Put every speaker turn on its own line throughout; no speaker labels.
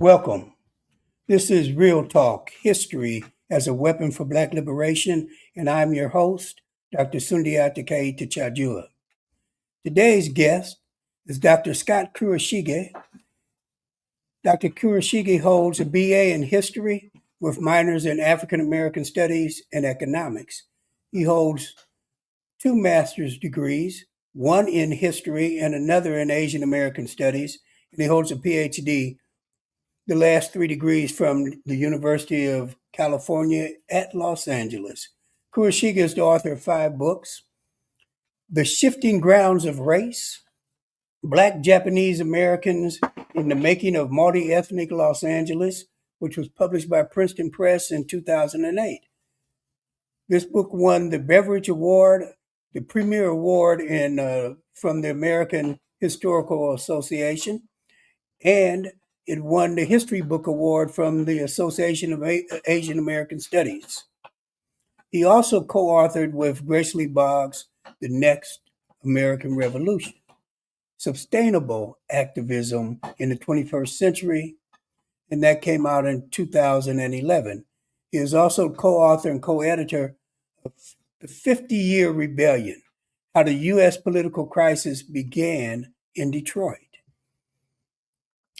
Welcome. This is Real Talk History as a Weapon for Black Liberation, and I'm your host, Dr. Sundiata Tachajua. Today's guest is Dr. Scott Kurgashige. Dr. Kurgashige holds a BA in History with minors in African American Studies and Economics. He holds two master's degrees, one in History and another in Asian American Studies, and he holds a PhD, the last three degrees from the University of California at Los Angeles. Kurgashige is the author of 5 books: The Shifting Grounds of Race, Black Japanese Americans in the Making of Multi-Ethnic Los Angeles, which was published by Princeton Press in 2008. This book won the Beveridge Award, the Premier Award from the American Historical Association, and it won the History Book Award from the Association of Asian American Studies. He also co-authored with Grace Lee Boggs, The Next American Revolution, Sustainable Activism in the 21st Century, and that came out in 2011. He is also co-author and co-editor of The 50-Year Rebellion, How the U.S. Political Crisis Began in Detroit.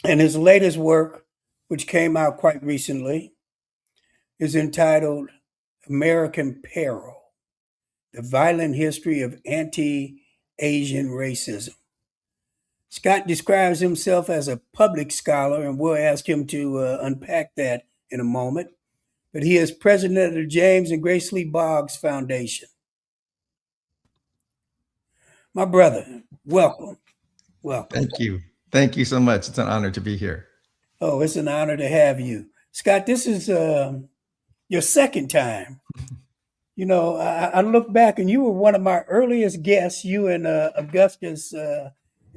And his latest work, which came out quite recently, is entitled American Peril, The Violent History of Anti-Asian Racism. Scott describes himself as a public scholar, and we'll ask him to unpack that in a moment. But he is president of the James and Grace Lee Boggs Foundation. My brother, welcome. Welcome.
Thank you. Thank you so much. It's an honor to be here.
Oh, it's an honor to have you. Scott, this is your second time. You know, I look back and you were one of my earliest guests, you and Augustus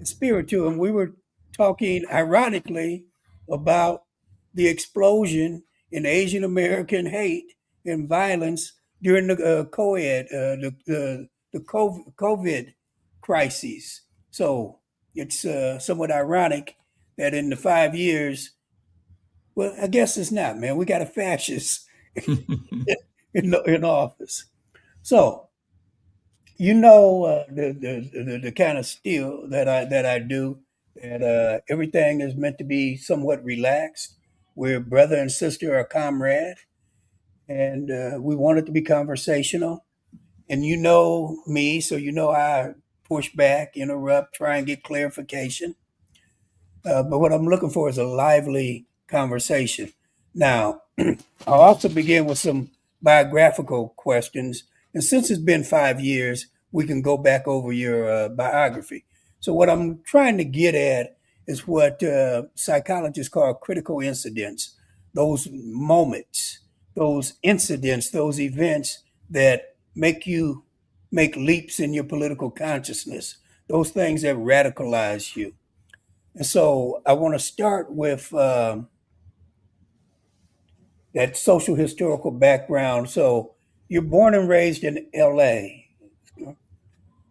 Spiritu, and we were talking ironically about the explosion in Asian American hate and violence during the COVID crises. So it's somewhat ironic that in the 5 years, well, I guess it's not, man. We got a fascist in office. So, you know, the kind of steel that I do, that everything is meant to be somewhat relaxed. We're brother and sister or comrade, and we want it to be conversational. And you know me, so you know I push back, interrupt, try and get clarification. But what I'm looking for is a lively conversation. Now, I'll also begin with some biographical questions. And since it's been 5 years, we can go back over your biography. So, what I'm trying to get at is what psychologists call critical incidents, those moments, those incidents, those events that make you make leaps in your political consciousness, those things that radicalize you. And so I want to start with that social historical background. So you're born and raised in LA.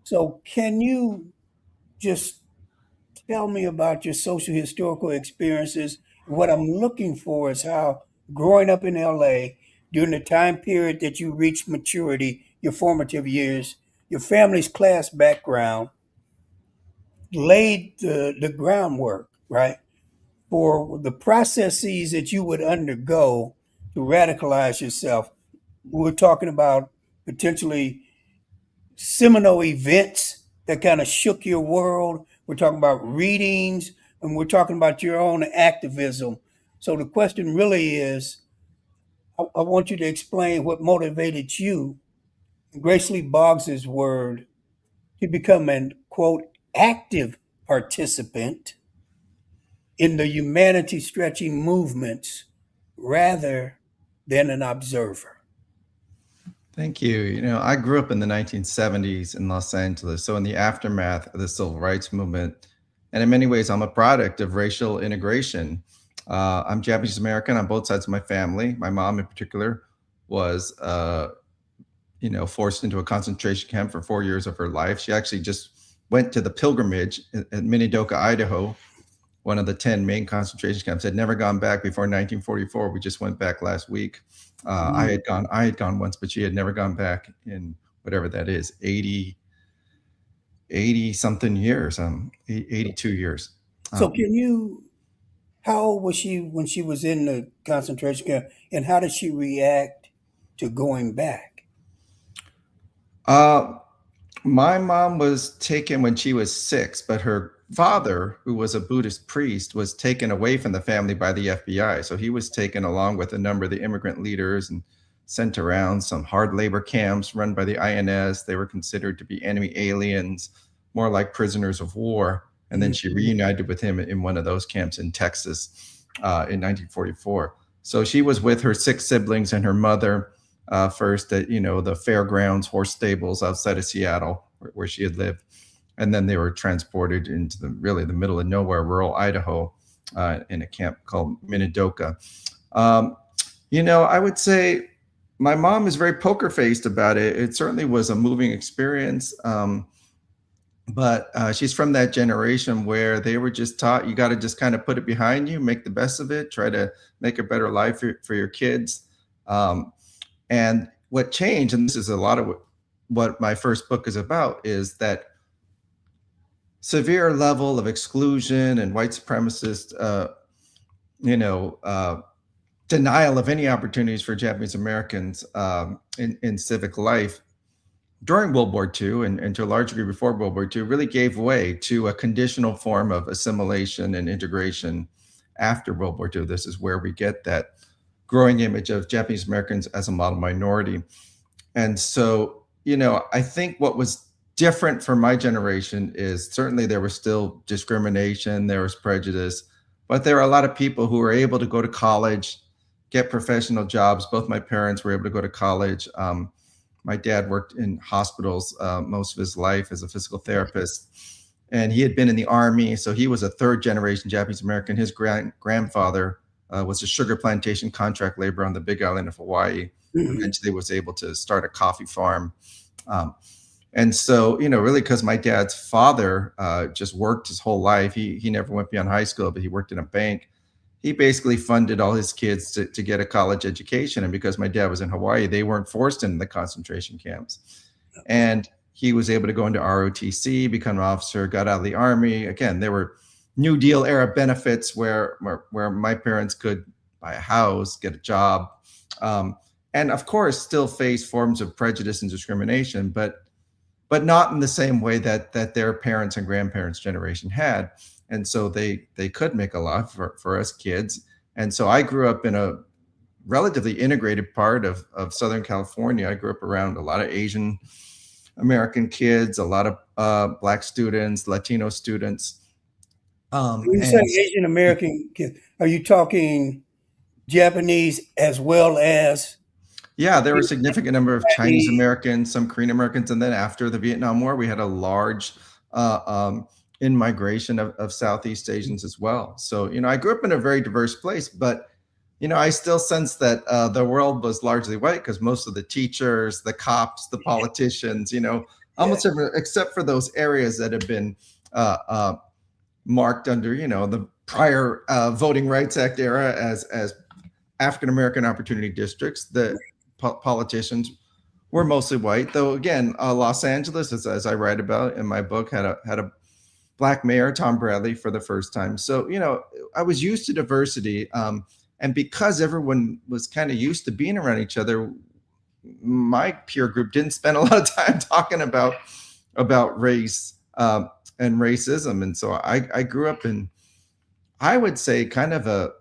So can you just tell me about your social historical experiences? What I'm looking for is how growing up in LA during the time period that you reached maturity, your formative years, your family's class background laid the groundwork, right, for the processes that you would undergo to radicalize yourself. We're talking about potentially seminal events that kind of shook your world. We're talking about readings, and we're talking about your own activism. So the question really is, I want you to explain what motivated you, in Grace Lee Boggs's word, to become an, quote, active participant in the humanity stretching movements rather than an observer.
Thank you. You know, I grew up in the 1970s in Los Angeles, so in the aftermath of the civil rights movement. And in many ways, I'm a product of racial integration. I'm Japanese American on both sides of my family. My mom, in particular, was, forced into a concentration camp for 4 years of her life. She actually just went to the pilgrimage in Minidoka, Idaho, one of the 10 main concentration camps. Had never gone back before 1944. We just went back last week. I had gone once, but she had never gone back in whatever that is, 80 something years, 82 years.
So how old was she when she was in the concentration camp, and how did she react to going back?
Uh, my mom was taken when she was 6, but her father, who was a Buddhist priest, was taken away from the family by the FBI. So he was taken along with a number of the immigrant leaders and sent around some hard labor camps run by the INS. They were considered to be enemy aliens, more like prisoners of war. And then she reunited with him in one of those camps in Texas in 1944. So she was with her 6 siblings and her mother first at, the fairgrounds, horse stables outside of Seattle, where she had lived. And then they were transported into the middle of nowhere, rural Idaho, in a camp called Minidoka. I would say my mom is very poker faced about it. It certainly was a moving experience. But she's from that generation where they were just taught you got to just kind of put it behind you, make the best of it, try to make a better life for your kids. And what changed, and this is a lot of what my first book is about, is that severe level of exclusion and white supremacist, denial of any opportunities for Japanese Americans in civic life during World War II and to a large degree before World War II really gave way to a conditional form of assimilation and integration after World War II. This is where we get that growing image of Japanese Americans as a model minority. And so, I think what was different for my generation is certainly there was still discrimination, there was prejudice, but there are a lot of people who were able to go to college, get professional jobs. Both my parents were able to go to college. My dad worked in hospitals most of his life as a physical therapist, and he had been in the Army. So he was a 3rd generation Japanese American. His grandfather was a sugar plantation contract laborer on the Big Island of Hawaii. Eventually was able to start a coffee farm. And so, really because my dad's father just worked his whole life. He never went beyond high school, but he worked in a bank. He basically funded all his kids to get a college education. And because my dad was in Hawaii, they weren't forced into the concentration camps. And he was able to go into ROTC, become an officer, got out of the Army. Again, there were New Deal era benefits where my parents could buy a house, get a job, and of course still face forms of prejudice and discrimination, but not in the same way that their parents and grandparents' generation had. And so they could make a lot for us kids. And so I grew up in a relatively integrated part of Southern California. I grew up around a lot of Asian American kids, a lot of Black students, Latino students.
When you say Asian American kids, are you talking Japanese as well as?
Yeah, there were a significant number of Chinese Americans, some Korean Americans, and then after the Vietnam War, we had a large in-migration of Southeast Asians as well. So, I grew up in a very diverse place, but, I still sense that the world was largely white because most of the teachers, the cops, the politicians, almost everyone, except for those areas that have been marked under, the prior Voting Rights Act era as African-American opportunity districts, the politicians were mostly white, though again, Los Angeles, as I write about in my book, had a Black mayor, Tom Bradley, for the first time. So, I was used to diversity. And because everyone was kind of used to being around each other, my peer group didn't spend a lot of time talking about race and racism. And so I grew up in, I would say, kind of a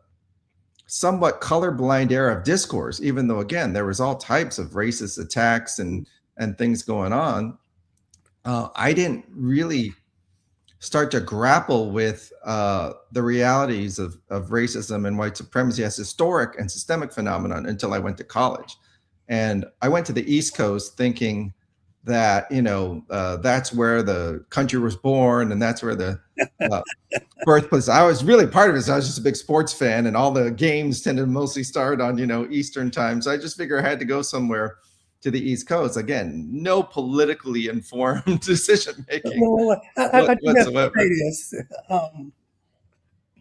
somewhat colorblind era of discourse, even though, again, there was all types of racist attacks and things going on. I didn't really start to grapple with the realities of racism and white supremacy as historic and systemic phenomenon until I went to college. And I went to the East Coast thinking that, that's where the country was born and that's where the birthplace. I was really part of it. So I was just a big sports fan, and all the games tended to mostly start on, Eastern time. So I just figured I had to go somewhere to the East Coast. Again, no politically informed decision making
Well, I do have to
whatsoever.
say this.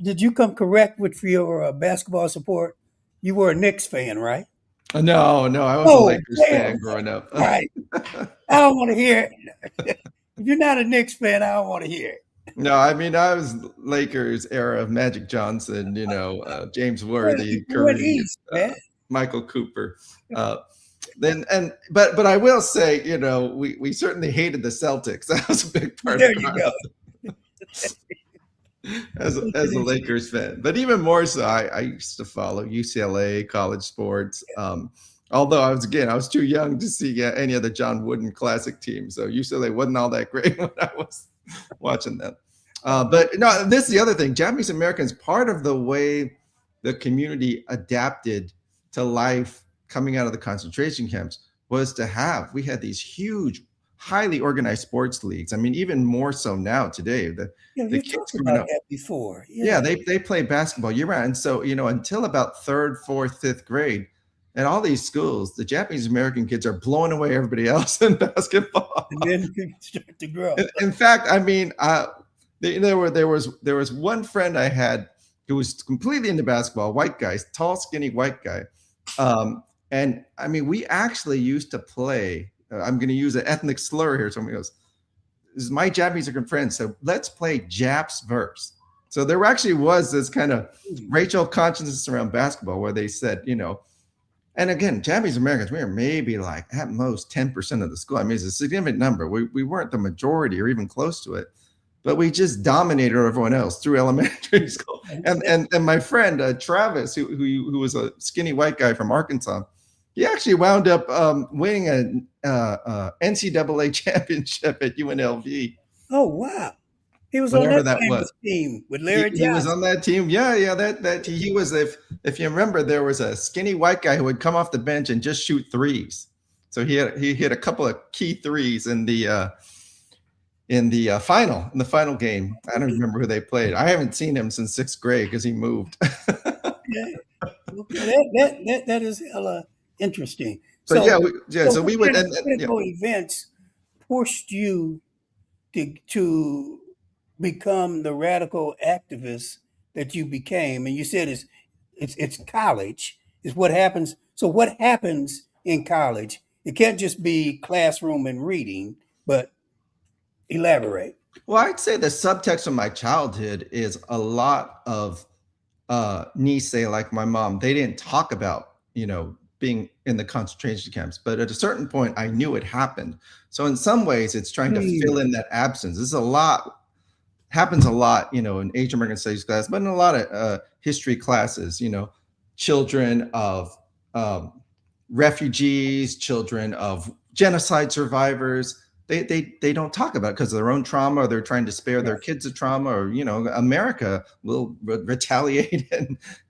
did you come correct with your basketball support? You were a Knicks fan, right?
No, no, I was a
Oh,
Lakers
damn.
fan growing up.
Right. I don't want to hear it. If you're not a Knicks fan, I don't want to hear it.
No, I mean I was Lakers era of Magic Johnson, James Worthy,
You went
Curry,
east, man.
Michael Cooper. Uh, but I will say, we certainly hated the Celtics. That was a big part
There
of
you
growing
go.
up as a Lakers fan. But even more so, I used to follow UCLA college sports. Although I was too young to see any of the John Wooden classic teams. So UCLA wasn't all that great when I was watching them. But no, this is the other thing. Japanese Americans, part of the way the community adapted to life coming out of the concentration camps was we had these huge, highly organized sports leagues. I mean, even more so now today. The
You
kids
talked
growing
about
up,
that before.
yeah, they play basketball year round. And so, until about third, fourth, fifth grade, at all these schools, the Japanese American kids are blowing away everybody else in basketball.
And then you start to grow.
In fact, I mean, there was one friend I had who was completely into basketball, white guy, tall, skinny white guy. And I mean, we actually used to play. I'm going to use an ethnic slur here. Somebody goes, "This is my Japanese American friend, so let's play Japs verse." So there actually was this kind of racial consciousness around basketball where they said, and again, Japanese Americans, we were maybe like at most 10% of the school. I mean, it's a significant number. We weren't the majority or even close to it, but we just dominated everyone else through elementary school. And my friend Travis, who was a skinny white guy from Arkansas, he actually wound up winning an NCAA championship at UNLV.
Oh, wow. He was on
Whatever
that
that was.
famous team with Larry
He was
Johnson.
on that team. Yeah. That he was. If you remember, there was a skinny white guy who would come off the bench and just shoot threes. So he hit a couple of key threes in the final game. I don't remember who they played. I haven't seen him since sixth grade because he moved.
Yeah. Okay. That is hella interesting.
But
So,
so we would.
what critical events pushed you to become the radical activist that you became? And you said it's college is what happens. So what happens in college? It can't just be classroom and reading, but elaborate.
Well, I'd say the subtext of my childhood is a lot of Nisei, like my mom. They didn't talk about, being in the concentration camps, but at a certain point, I knew it happened. So in some ways, it's trying to fill in that absence. This is happens a lot, in Asian American studies class, but in a lot of history classes, children of refugees, children of genocide survivors. They don't talk about it because of their own trauma, or they're trying to spare their kids the trauma, or America will retaliate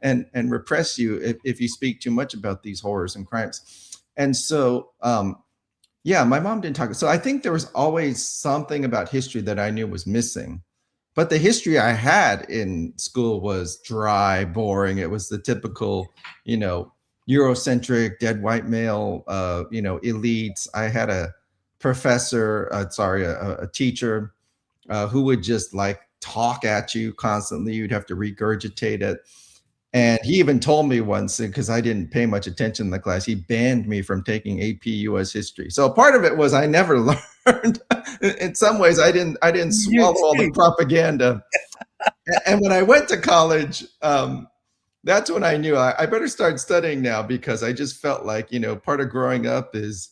and repress you if you speak too much about these horrors and crimes. And so my mom didn't talk. So I think there was always something about history that I knew was missing. But the history I had in school was dry, boring. It was the typical, Eurocentric, dead white male, elites. I had a professor, a teacher who would just like talk at you constantly. You'd have to regurgitate it. And he even told me once, because I didn't pay much attention in the class, he banned me from taking AP US history. So part of it was I never learned. In some ways, I didn't swallow all the propaganda. And when I went to college, that's when I knew I better start studying now, because I just felt like, part of growing up is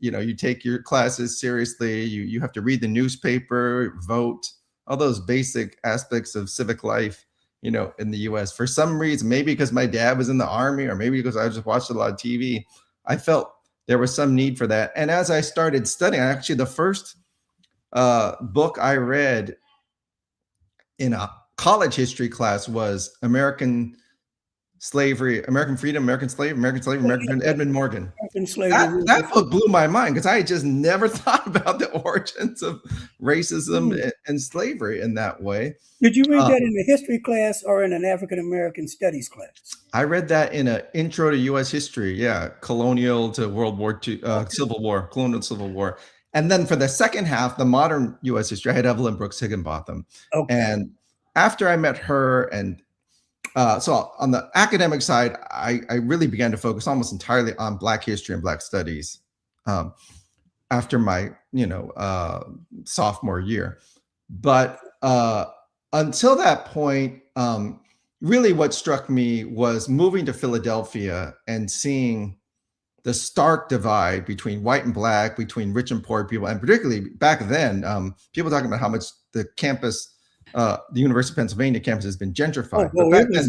you take your classes seriously. You have to read the newspaper, vote, all those basic aspects of civic life, in the US. For some reason, maybe because my dad was in the army, or maybe because I just watched a lot of TV, I felt there was some need for that. And as I started studying, actually the first book I read in a college history class was American Slavery, American Freedom, American Slave, Edmund Morgan. That book blew my mind, because I had just never thought about the origins of racism and slavery in that way.
Did you read that in a history class or in an African American studies class?
I read that in an intro to U.S. history. Yeah, colonial to World War II, Civil War, colonial Civil War. And then for the second half, the modern U.S. history, I had Evelyn Brooks Higginbotham.
Okay.
And after I met her, and so on the academic side, I really began to focus almost entirely on Black history and Black studies um, after my sophomore year. But until that point, really what struck me was moving to Philadelphia and seeing the stark divide between white and Black, between rich and poor people, and particularly back then, people talking about how much the campus, the University of Pennsylvania campus has been gentrified. But back then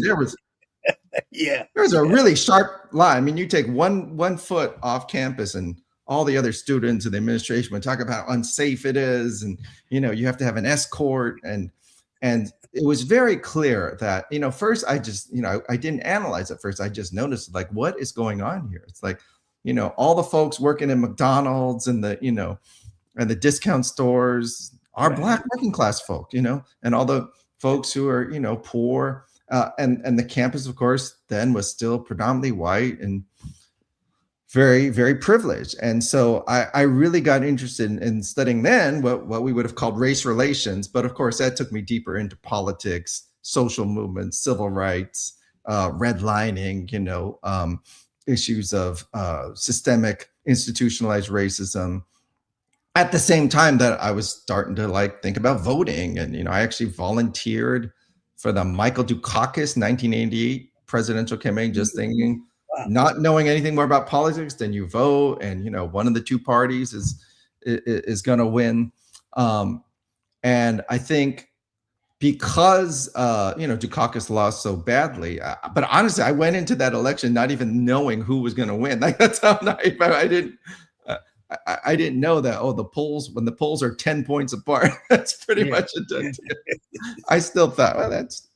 Yeah.
there was a really sharp line. I mean, you take one foot off campus and all the other students and the administration would talk about how unsafe it is, and you have to have an escort, and it was very clear that first I just I didn't analyze at first. I just noticed, like, what is going on here? It's like all the folks working in McDonald's and the discount stores are
Right.
Black working class folk, and all the folks who are poor, and the campus, of course, then was still predominantly white and very, very privileged. And so I really got interested in studying then what we would have called race relations. But of course, that took me deeper into politics, social movements, civil rights, redlining, issues of systemic institutionalized racism. At the same time that I was starting to think about voting, and I actually volunteered for the Michael Dukakis 1988 presidential campaign, just thinking,
Wow.
not knowing anything more about politics than you vote, and one of the two parties is going to win. And I think because Dukakis lost so badly, but honestly, I went into that election not even knowing who was going to win. That's how naive I didn't. I didn't know that. Oh, when the polls are 10 points apart, that's pretty much a done deal. I still thought, well, that's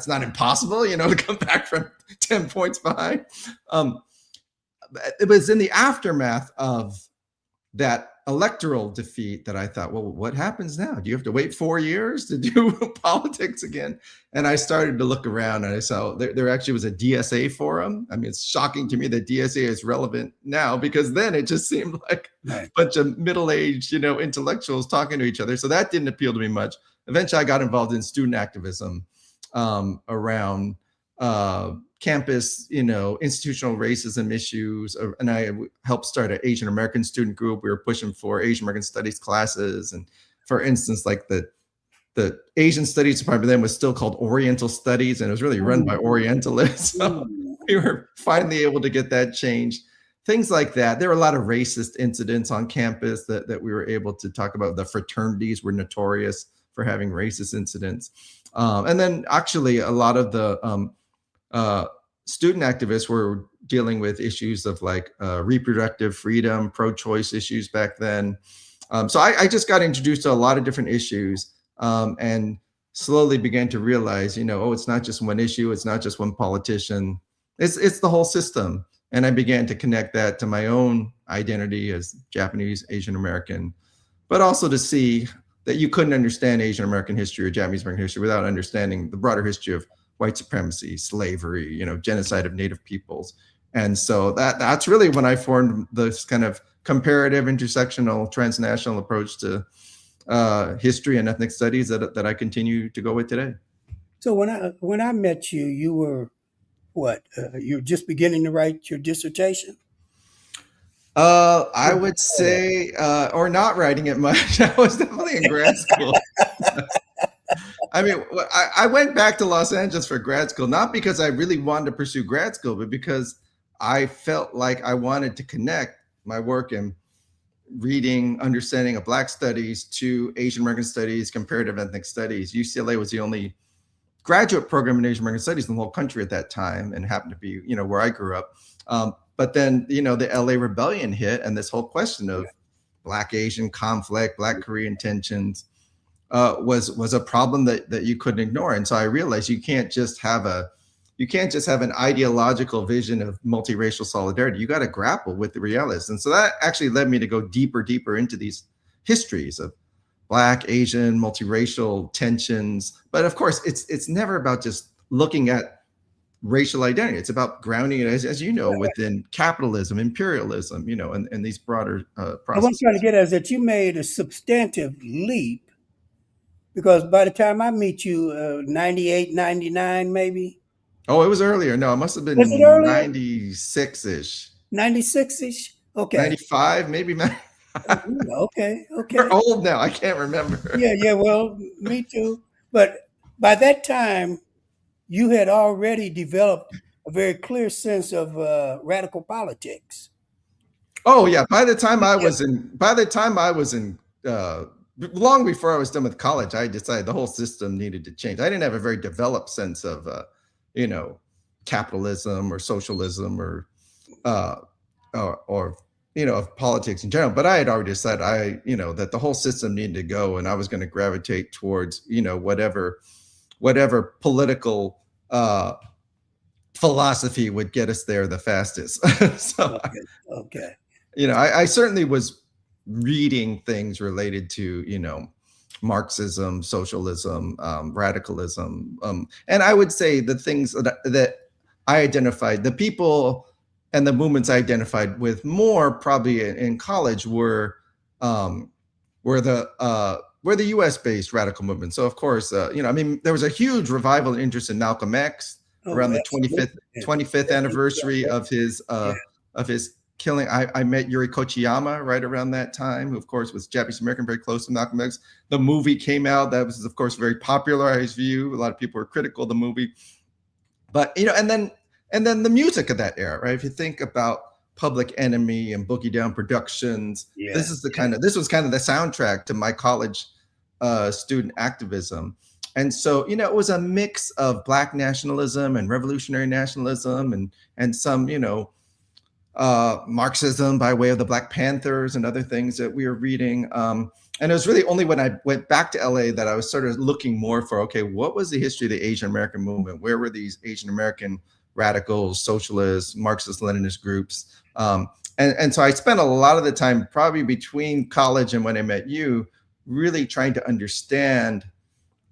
not impossible, to come back from 10 points behind. It was in the aftermath of that electoral defeat that I thought, well, what happens now? Do you have to wait 4 years to do politics again? And I started to look around, and I saw there actually was a DSA forum. I mean, it's shocking to me that DSA is relevant now, because then it just seemed like a bunch of middle-aged, intellectuals talking to each other. So that didn't appeal to me much. Eventually, I got involved in student activism around campus, institutional racism issues. And I helped start an Asian American student group. We were pushing for Asian American studies classes. And for instance, like the Asian studies department then was still called Oriental Studies, and it was really run by Orientalists. So we were finally able to get that changed. Things like that. There were a lot of racist incidents on campus that we were able to talk about. The fraternities were notorious for having racist incidents. And then actually a lot of the student activists were dealing with issues of reproductive freedom, pro-choice issues back then. So I just got introduced to a lot of different issues, and slowly began to realize, it's not just one issue. It's not just one politician. It's the whole system. And I began to connect that to my own identity as Japanese Asian American, but also to see that you couldn't understand Asian American history or Japanese American history without understanding the broader history of white supremacy, slavery, genocide of Native peoples. And so that's really when I formed this kind of comparative, intersectional, transnational approach to history and ethnic studies that I continue to go with today.
So when I met you, you were what? You were just beginning to write your dissertation?
I would say, or not writing it much. I was definitely in grad school. I mean, I went back to Los Angeles for grad school, not because I really wanted to pursue grad school, but because I felt like I wanted to connect my work in reading, understanding of Black studies to Asian American studies, comparative ethnic studies. UCLA was the only graduate program in Asian American studies in the whole country at that time, and happened to be, where I grew up. But then, the LA rebellion hit, and this whole question of Black Asian conflict, Black Korean tensions was a problem that you couldn't ignore. And so I realized you can't just have an ideological vision of multiracial solidarity. You got to grapple with the realities. And so that actually led me to go deeper into these histories of Black, Asian, multiracial tensions. But of course, it's never about just looking at racial identity. It's about grounding it, as you know, within capitalism, imperialism, and these broader processes.
What I'm trying to get at is that you made a substantive leap Because by the time I meet you, 98, 99 maybe.
Oh, it was earlier. No, it must have
Was it
been
earlier?
96-ish.
96-ish? Okay.
95, maybe.
Okay,
We're
okay.
old now. I can't remember.
Yeah, yeah, well, me too. But by that time, you had already developed a very clear sense of radical politics.
Oh yeah.
Yeah,
By the time I was in, long before I was done with college, I decided the whole system needed to change. I didn't have a very developed sense of, you know, capitalism or socialism uh, or of politics in general. But I had already decided that the whole system needed to go, and I was going to gravitate towards whatever political philosophy would get us there the fastest. So
okay, okay.
I certainly was reading things related to Marxism, socialism, radicalism, and I would say the things that I identified, the people and the movements I identified with more probably in college um, were the U.S. based radical movement. So of course, I mean, there was a huge revival and interest in Malcolm X
Oh,
around the
absolutely.
25th anniversary of
Yeah,
his killing. I met Yuri Kochiyama right around that time, who of course was Japanese American, very close to Malcolm X. The movie came out. That was, of course, very popularized view. A lot of people were critical of the movie. But and then the music of that era, right? If you think about Public Enemy and Boogie Down Productions,
yeah,
this was kind of the soundtrack to my college student activism. And so, it was a mix of Black nationalism and revolutionary nationalism and some, Marxism by way of the Black Panthers and other things that we were reading. And it was really only when I went back to LA that I was sort of looking more for, okay, what was the history of the Asian American movement? Where were these Asian American radicals, socialists, Marxist Leninist groups? And so I spent a lot of the time, probably between college and when I met you, really trying to understand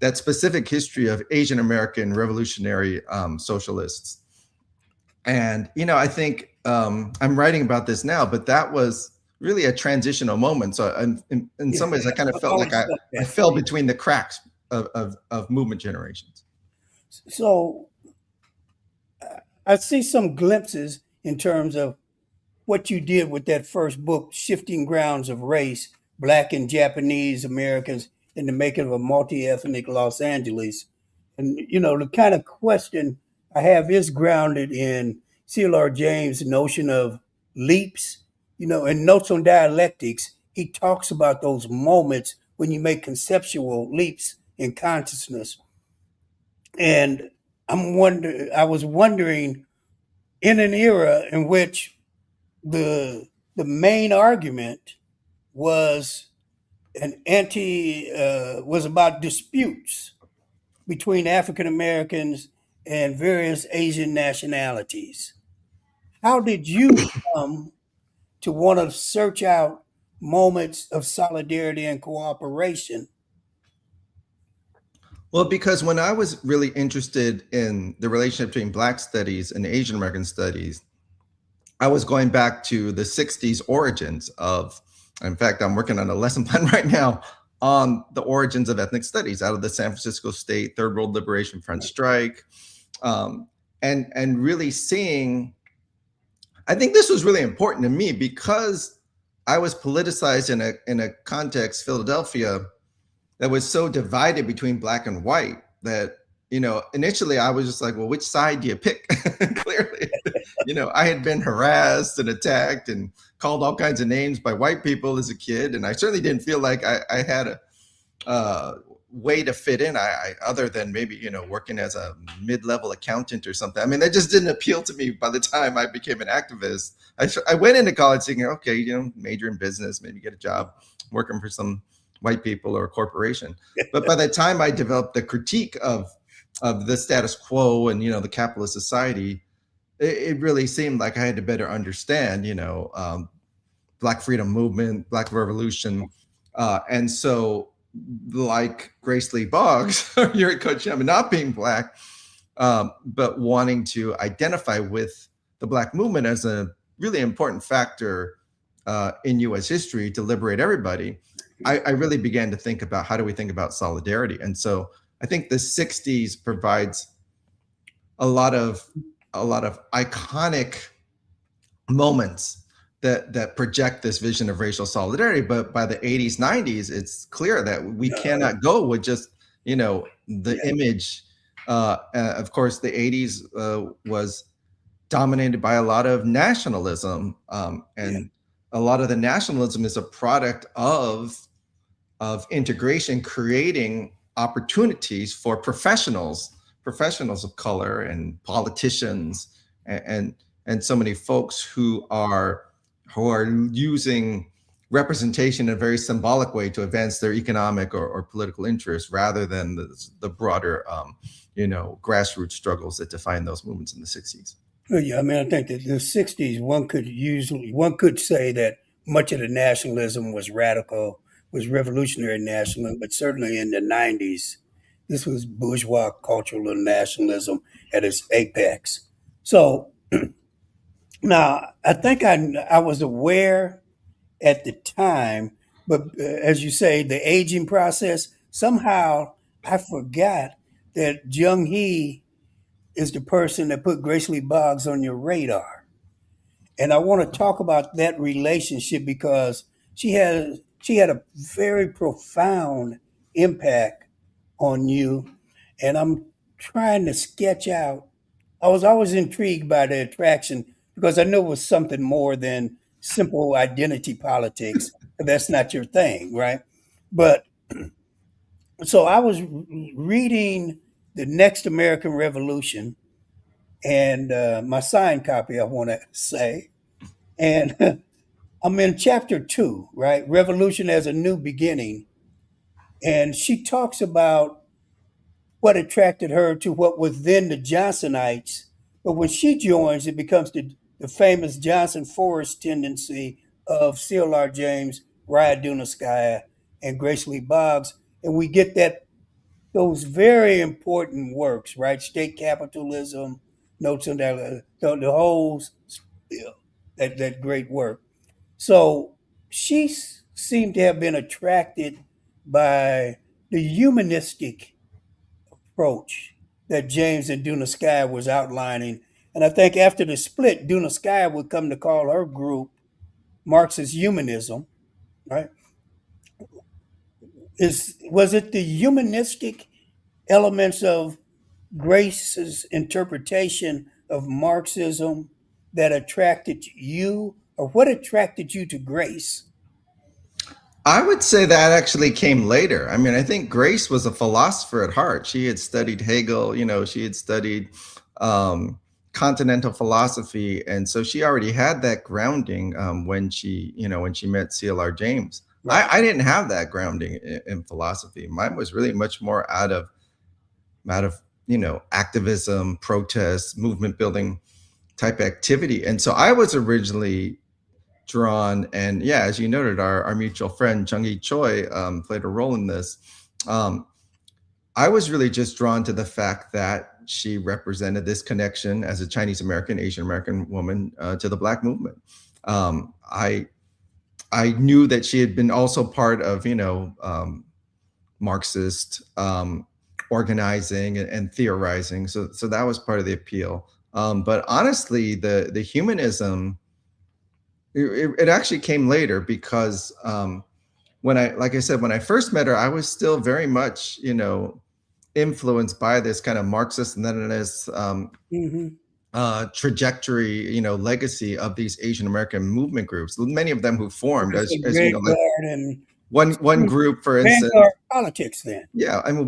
that specific history of Asian American revolutionary socialists. And I think I'm writing about this now, but that was really a transitional moment. So in
yeah.
some ways, I kind of
I
felt like
always
I,
felt
I
that.
fell between the cracks of movement generations.
So I see some glimpses in terms of what you did with that first book, Shifting Grounds of Race, Black and Japanese Americans in the Making of a Multi-Ethnic Los Angeles. And, the kind of question I have is grounded in C.L.R. James' notion of leaps, in Notes on Dialectics, he talks about those moments when you make conceptual leaps in consciousness. And I was wondering, in an era in which the main argument was was about disputes between African Americans and various Asian nationalities. How did you come to want to search out moments of solidarity and cooperation?
Well, because when I was really interested in the relationship between Black studies and Asian American studies, I was going back to the 60s origins of, in fact, I'm working on a lesson plan right now on the origins of ethnic studies out of the San Francisco State Third World Liberation Front strike. And really seeing, I think this was really important to me because I was politicized in a context, Philadelphia, that was so divided between Black and white that initially I was just like, well, which side do you pick? Clearly, I had been harassed and attacked and called all kinds of names by white people as a kid, and I certainly didn't feel like I had a way to fit in. Other than maybe working as a mid-level accountant or something. I mean, that just didn't appeal to me. By the time I became an activist, I went into college thinking, okay, major in business, maybe get a job working for some white people or a corporation. But by the time I developed the critique of the status quo and the capitalist society, it really seemed like I had to better understand Black freedom movement, Black revolution, and so like Grace Lee Boggs or Yuri Kochiyama, not being Black, but wanting to identify with the Black movement as a really important factor in U.S. history to liberate everybody. I really began to think about how do we think about solidarity. And so I think the 60s provides a lot of iconic moments that project this vision of racial solidarity. But by the 80s, 90s, it's clear that we cannot go with just, the image. Of course, the 80s was dominated by a lot of nationalism, and a lot of the nationalism is a product of integration, creating opportunities for professionals of color and politicians and so many folks who are using representation in a very symbolic way to advance their economic or political interests rather than the broader grassroots struggles that define those movements in the 60s.
Well, yeah, I mean, I think that the '60s, one could say that much of the nationalism was radical, was revolutionary nationalism, but certainly in the '90s, this was bourgeois cultural nationalism at its apex. So now, I think I was aware at the time, but as you say, the aging process, somehow I forgot that Jung Hee is the person that put Grace Lee Boggs on your radar. And I want to talk about that relationship because she had a very profound impact on you. And I'm trying to sketch out. I was always intrigued by the attraction because I knew it was something more than simple identity politics. That's not your thing, right? But so I was reading The Next American Revolution and my signed copy, I want to say. And I'm in chapter 2, right? Revolution as a New Beginning. And she talks about what attracted her to what was then the Johnsonites. But when she joins, it becomes the famous Johnson Forrest tendency of CLR James, Raya Dunskaya, and Grace Lee Boggs. And we get those very important works, right? State Capitalism, Notes on the whole, that great work. So she seemed to have been attracted by the humanistic approach that James and Dunskaya was outlining. And I think after the split, Dunskaya would come to call her group Marxist humanism, right? Was it the humanistic elements of Grace's interpretation of Marxism that attracted you, or what attracted you to Grace?
I would say that actually came later. I mean, I think Grace was a philosopher at heart. She had studied Hegel, she had studied continental philosophy. And so she already had that grounding when she met CLR James. Right. I didn't have that grounding in philosophy. Mine was really much more out of activism, protest, movement building type activity. And so I was originally drawn, and as you noted, our mutual friend Chung-Hee Choi played a role in this. I was really just drawn to the fact that she represented this connection as a Chinese American, Asian American woman to the Black movement. I knew that she had been also part of Marxist organizing and theorizing, so that was part of the appeal. But honestly, the humanism, it actually came later because when I first met her, I was still very much, influenced by this kind of Marxist Leninist trajectory, legacy of these Asian American movement groups. Many of them who formed, as you know, like one group, for instance,
politics. Then,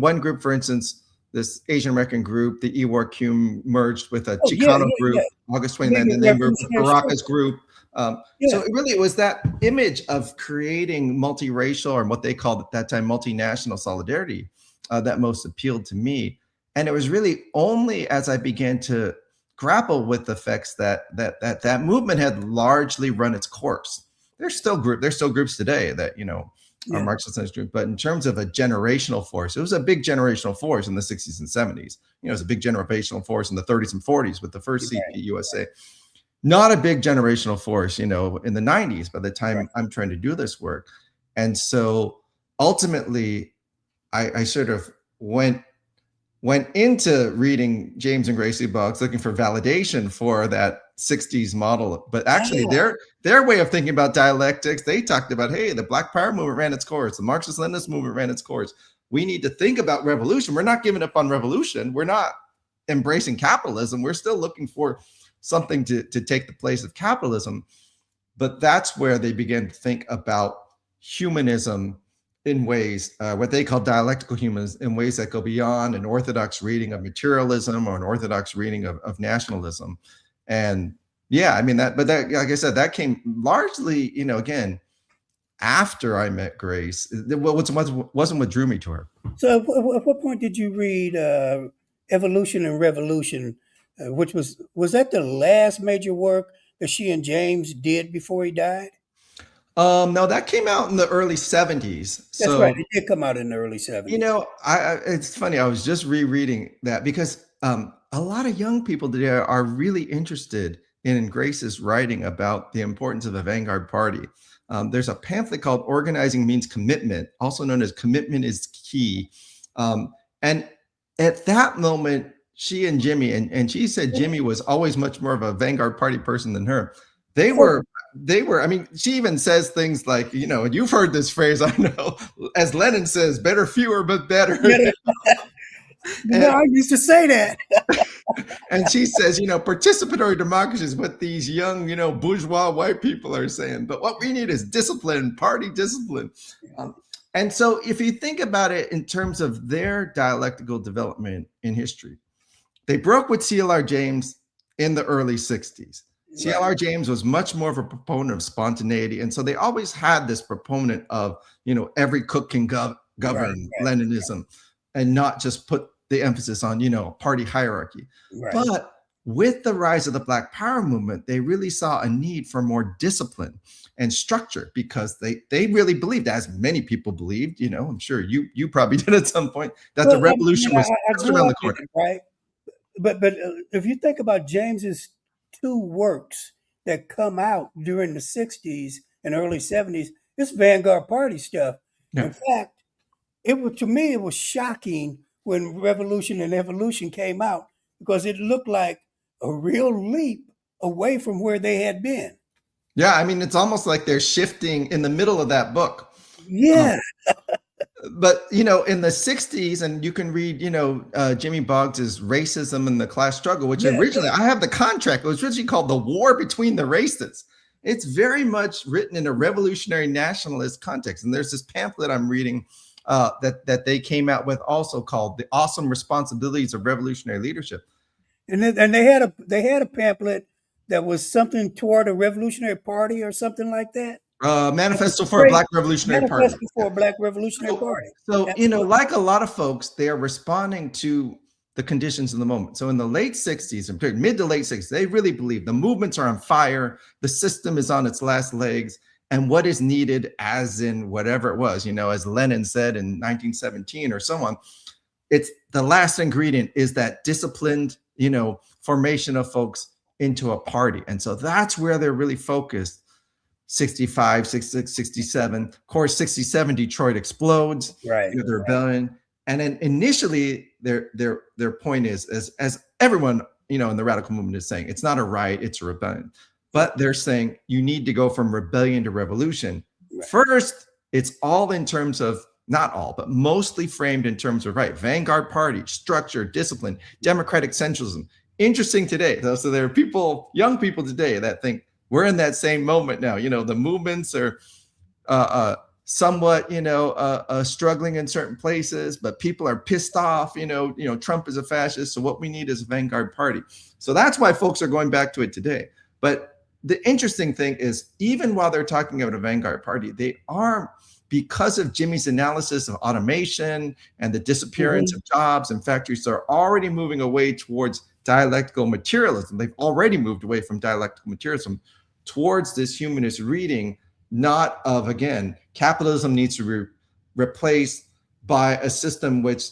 one group, for instance, this Asian American group, the EWARQ merged with a Chicano group, August 29th, and then merged with Caracas group. So it was that image of creating multiracial, or what they called at that time multinational solidarity, that most appealed to me. And it was really only as I began to grapple with the facts that movement had largely run its course. There's still groups today that are Marxist group, but in terms of a generational force, it was a big generational force in the 60s and 70s. It was a big generational force in the 30s and 40s with the first CP USA. Not a big generational force, in the 90s by the time I'm trying to do this work. And so ultimately, I sort of went into reading James and Gracie books, looking for validation for that 60s model. But actually, their way of thinking about dialectics, they talked about, hey, the Black Power movement ran its course, the Marxist-Leninist movement ran its course. We need to think about revolution. We're not giving up on revolution. We're not embracing capitalism. We're still looking for something to take the place of capitalism. But that's where they began to think about humanism in ways, what they call dialectical humanism, in ways that go beyond an orthodox reading of materialism or an orthodox reading of nationalism. And yeah, I mean, that, like I said, that came largely, again, after I met Grace. It wasn't what drew me to her.
So, at what point did you read Evolution and Revolution, which was that the last major work that she and James did before he died?
No, that came out in the early 70s.
That's right. It did come out in the early 70s.
It's funny. I was just rereading that because a lot of young people today are really interested in Grace's writing about the importance of a vanguard party. There's a pamphlet called Organizing Means Commitment, also known as Commitment is Key. And at that moment, she and Jimmy, and she said Jimmy was always much more of a vanguard party person than her. They were, I mean, she even says things like, and you've heard this phrase, I know, as Lenin says, better fewer, but better.
I used to say that.
And she says, participatory democracy is what these young, bourgeois white people are saying. But what we need is discipline, party discipline. And so if you think about it in terms of their dialectical development in history, they broke with C.L.R. James in the early 60s. C.L.R. James was much more of a proponent of spontaneity. And so they always had this proponent of, every cook can govern Leninism and not just put the emphasis on, party hierarchy. Right. But with the rise of the Black Power movement, they really saw a need for more discipline and structure because they really believed, as many people believed, I'm sure you probably did at some point, that the revolution was just around the corner.
Right. But if you think about James's two works that come out during the 60s and early 70s, it's vanguard party stuff. Yeah. In fact, to me, it was shocking when Revolution and Evolution came out because it looked like a real leap away from where they had been.
Yeah, I mean, it's almost like they're shifting in the middle of that book.
Yeah.
But, in the 60s, and you can read, Jimmy Boggs's Racism and the Class Struggle, which originally, I have the contract, it was originally called The War Between the Races. It's very much written in a revolutionary nationalist context. And there's this pamphlet I'm reading that they came out with also called The Awesome Responsibilities of Revolutionary Leadership.
And they had a pamphlet that was something toward a revolutionary party or something like that.
Manifesto for a Black Revolutionary Party.
Manifesto for a Black Revolutionary Party.
So, like a lot of folks, they are responding to the conditions of the moment. So in the late 60s, and mid to late 60s, they really believe the movements are on fire, the system is on its last legs, and what is needed, as in whatever it was, as Lenin said in 1917 or so on, it's the last ingredient is that disciplined, formation of folks into a party. And so that's where they're really focused. 65, 66, 67. Of course, 67, Detroit explodes.
Right.
The rebellion. And then initially their point is, as everyone, in the radical movement is saying, it's not a riot, it's a rebellion. But they're saying you need to go from rebellion to revolution. Right. First, it's all in terms of, not all, but mostly framed in terms of, vanguard party, structure, discipline, democratic centralism. Interesting today, though. So there are young people today that think we're in that same moment now. The movements are somewhat, struggling in certain places, but people are pissed off. Trump is a fascist. So what we need is a vanguard party. So that's why folks are going back to it today. But the interesting thing is, even while they're talking about a vanguard party, they are, because of Jimmy's analysis of automation and the disappearance of jobs and factories, they're already moving away towards dialectical materialism. They've already moved away from dialectical materialism towards this humanist reading, not of, again, capitalism needs to be replaced by a system which,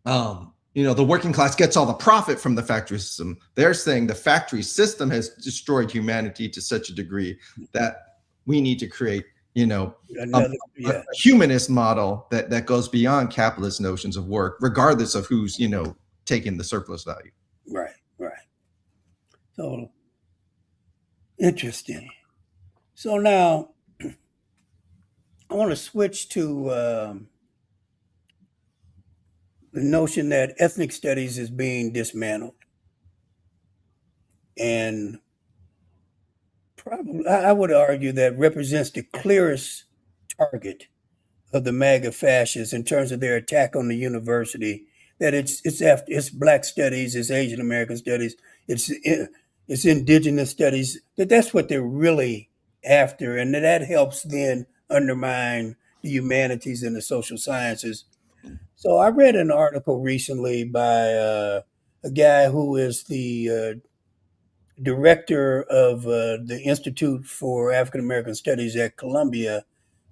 the working class gets all the profit from the factory system. They're saying the factory system has destroyed humanity to such a degree that we need to create, you know,
Another,
a
yeah,
humanist model that goes beyond capitalist notions of work, regardless of who's, taking the surplus value.
right, right. So interesting. So now I want to switch to the notion that ethnic studies is being dismantled. And probably, I would argue that represents the clearest target of the MAGA fascists in terms of their attack on the university. That it's Black studies, it's Asian American studies, it's it's Indigenous studies. That's what they're really after, and that helps then undermine the humanities and the social sciences. So I read an article recently by a guy who is the director of the Institute for African American Studies at Columbia,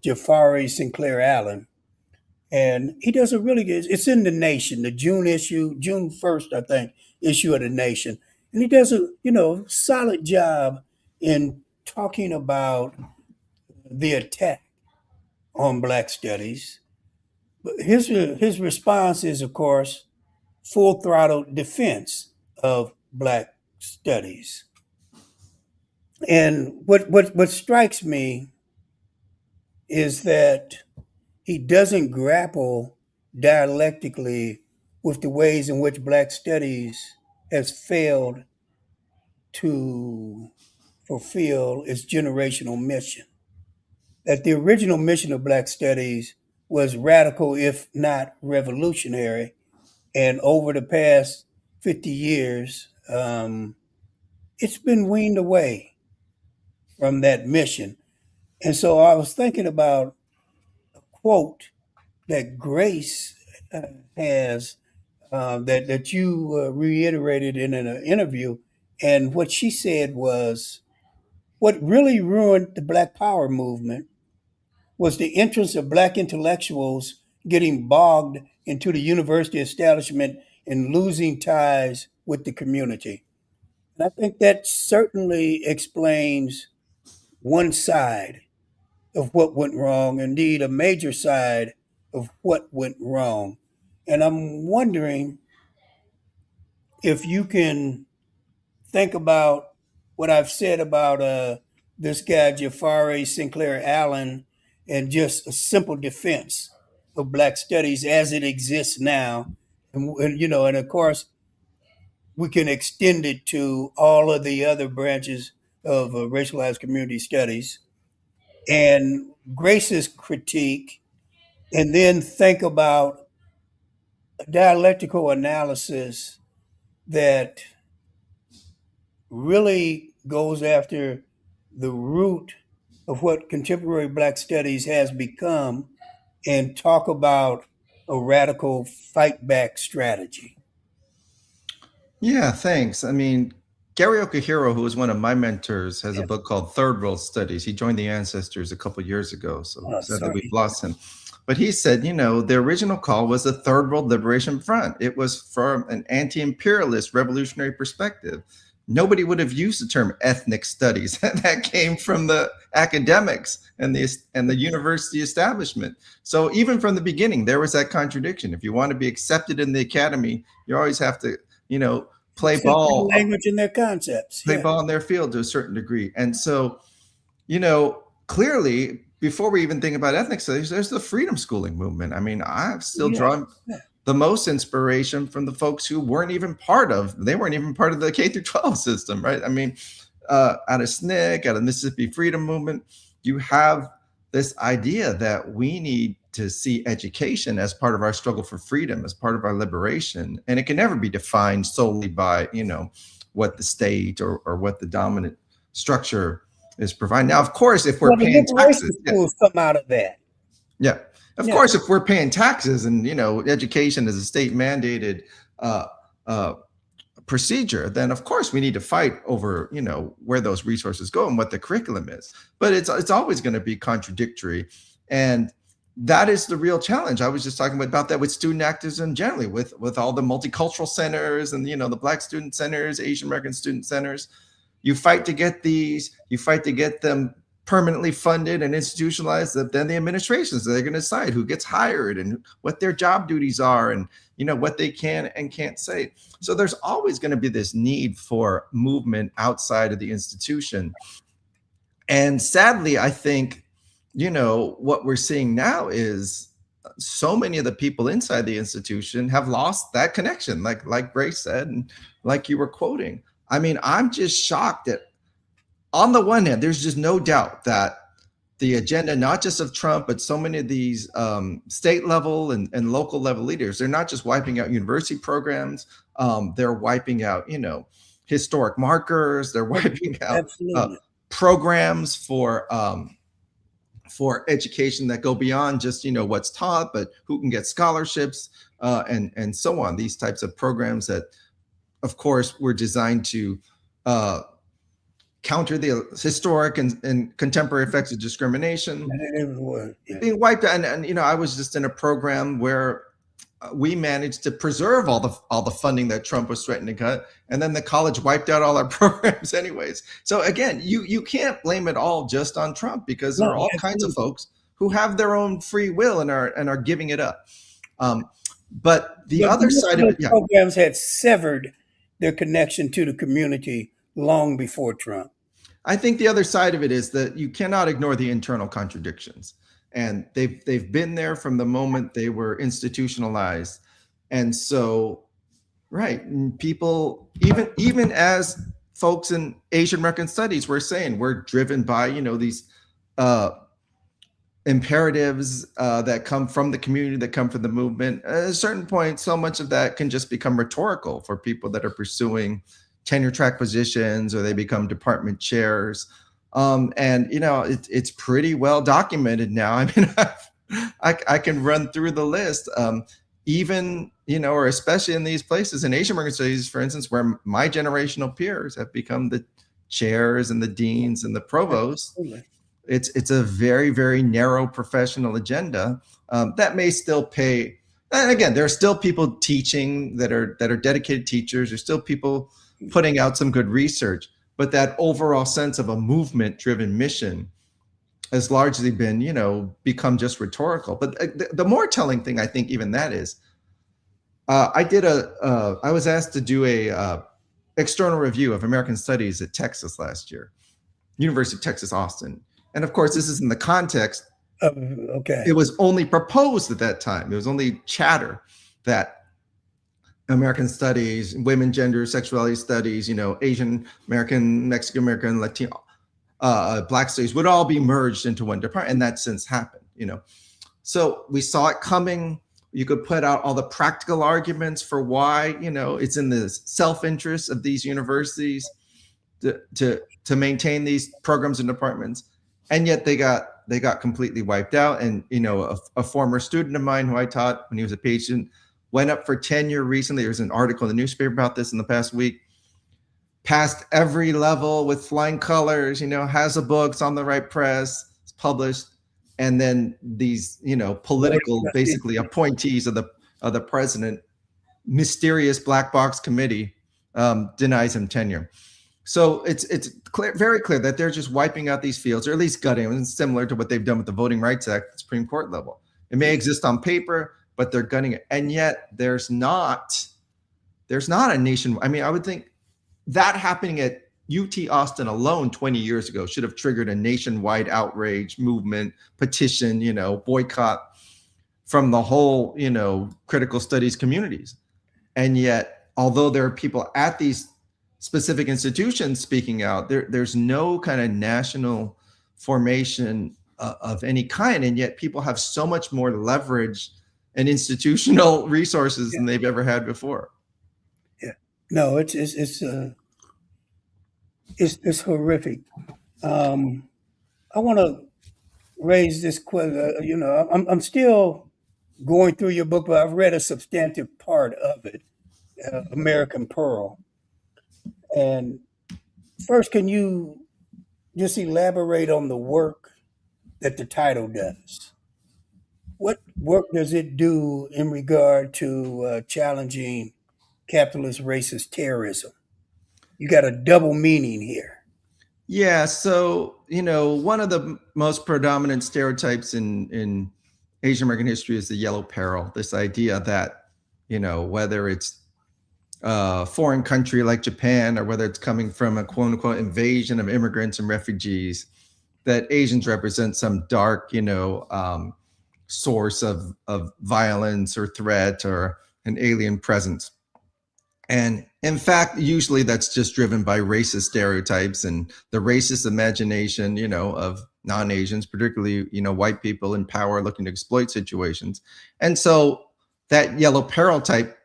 Jafari Sinclair Allen. And he does a really good, it's in the Nation, the June issue, June 1st, I think, issue of the Nation. And he does a, solid job in talking about the attack on Black studies. But his response is, of course, full throttle defense of Black studies. And what strikes me is that he doesn't grapple dialectically with the ways in which Black studies has failed to fulfill its generational mission. That the original mission of Black studies was radical, if not revolutionary, and over the past 50 years, it's been weaned away from that mission. And so I was thinking about a quote that Grace has that you reiterated in an interview, and what she said was what really ruined the Black Power movement was the entrance of Black intellectuals getting bogged into the university establishment and losing ties with the community. And I think that certainly explains one side of what went wrong, indeed, a major side of what went wrong. And I'm wondering if you can think about what I've said about this guy, Jafari Sinclair Allen, and just a simple defense of Black studies as it exists now. And of course, we can extend it to all of the other branches of racialized community studies and Grace's critique, and then think about a dialectical analysis that really goes after the root of what contemporary Black studies has become and talk about a radical fight back strategy.
Yeah, thanks. I mean, Gary Okihiro, who was one of my mentors, has a
Yeah.
book called Third World Studies. He joined the Ancestors a couple years ago, so sad that we've
Sorry.
lost him. But he said, the original call was the Third World Liberation Front. It was from an anti-imperialist revolutionary perspective. Nobody would have used the term ethnic studies. That came from the academics and the university establishment. So even from the beginning, there was that contradiction. If you want to be accepted in the academy, you always have to play
Except their
ball
language and their concepts.
play
Yeah.
ball in their field to a certain degree. And so, clearly, before we even think about ethnic studies, there's the freedom schooling movement. I mean, I've still
Yeah.
drawn the most inspiration from the folks who weren't even part of the K through 12 system, right? I mean, out of SNCC, out of Mississippi Freedom Movement, you have this idea that we need to see education as part of our struggle for freedom, as part of our liberation. And it can never be defined solely by, what the state or what the dominant structure is providing. Now, of course, if we're paying taxes,
schools come out of that.
yeah. Of course, if we're paying taxes and, education is a state mandated procedure, then of course we need to fight over, where those resources go and what the curriculum is. But it's always going to be contradictory. And that is the real challenge. I was just talking about that with student activism generally, with all the multicultural centers and, the Black student centers, Asian American student centers. You fight to get these, you fight to get them permanently funded and institutionalized, that then the administrations, they're going to decide who gets hired and what their job duties are, and what they can and can't say. So there's always going to be this need for movement outside of the institution. And sadly, I think, what we're seeing now is so many of the people inside the institution have lost that connection, like Grace said, and like you were quoting. I mean, I'm just shocked that on the one hand, there's just no doubt that the agenda, not just of Trump, but so many of these state level and local level leaders, they're not just wiping out university programs. They're wiping out, historic markers. They're wiping out
Absolutely.
programs for education that go beyond just what's taught, but who can get scholarships and so on. These types of programs that, of course, were designed to counter the historic and contemporary effects of discrimination being wiped out. And I was just in a program where we managed to preserve all the funding that Trump was threatening to cut, and then the college wiped out all our programs anyways. So again, you can't blame it all just on Trump, because there are all kinds of folks who have their own free will and are giving it up. But the other side of it,
programs had severed their connection to the community long before Trump.
I think the other side of it is that you cannot ignore the internal contradictions. And they've been there from the moment they were institutionalized. And so, right, people, even as folks in Asian American studies were saying, we're driven by, these imperatives that come from the community, that come from the movement. At a certain point, so much of that can just become rhetorical for people that are pursuing tenure track positions, or they become department chairs. And it's pretty well documented now. I mean, I can run through the list. Even or especially in these places in Asian American studies, for instance, where my generational peers have become the chairs and the deans and the provosts.
Absolutely.
It's a very, very narrow professional agenda that may still pay. And again, there are still people teaching that are dedicated teachers. There's still people putting out some good research. But that overall sense of a movement-driven mission has largely been, become just rhetorical. But the more telling thing, I think, even that is, I was asked to do a external review of American Studies at Texas last year, University of Texas, Austin. And of course, this is in the context.
Okay.
It was only proposed at that time. It was only chatter that American studies, women, gender, sexuality studies, Asian American, Mexican American, Latino, Black studies would all be merged into one department, and that since happened. So we saw it coming. You could put out all the practical arguments for why, it's in the self-interest of these universities to maintain these programs and departments, and yet they got completely wiped out. And a former student of mine who I taught when he was a patient went up for tenure recently. There was an article in the newspaper about this in the past week. Passed every level with flying colors, has a book, it's on the right press, it's published. And then these, political, basically appointees of the president, mysterious black box committee denies him tenure. So it's clear, very clear that they're just wiping out these fields, or at least gutting them, similar to what they've done with the Voting Rights Act at the Supreme Court level. It may exist on paper, but they're gutting it. And yet there's not a nation. I mean, I would think that happening at UT Austin alone 20 years ago should have triggered a nationwide outrage movement, petition, boycott from the whole, critical studies communities. And yet, although there are people at these specific institutions speaking out, there's no kind of national formation of any kind. And yet people have so much more leverage and institutional resources than they've ever had before.
Yeah, no, it's horrific. I want to raise this question. I'm still going through your book, but I've read a substantive part of it, American Pearl. And first, can you just elaborate on the work that the title does? What work does it do in regard to challenging capitalist racist terrorism? You got a double meaning here.
Yeah, so one of the most predominant stereotypes in Asian American history is the yellow peril. This idea that whether it's a foreign country like Japan or whether it's coming from a quote unquote invasion of immigrants and refugees, that Asians represent some dark, source of violence or threat or an alien presence. And in fact, usually that's just driven by racist stereotypes and the racist imagination, of non-Asians, particularly, white people in power looking to exploit situations. And so that yellow peril type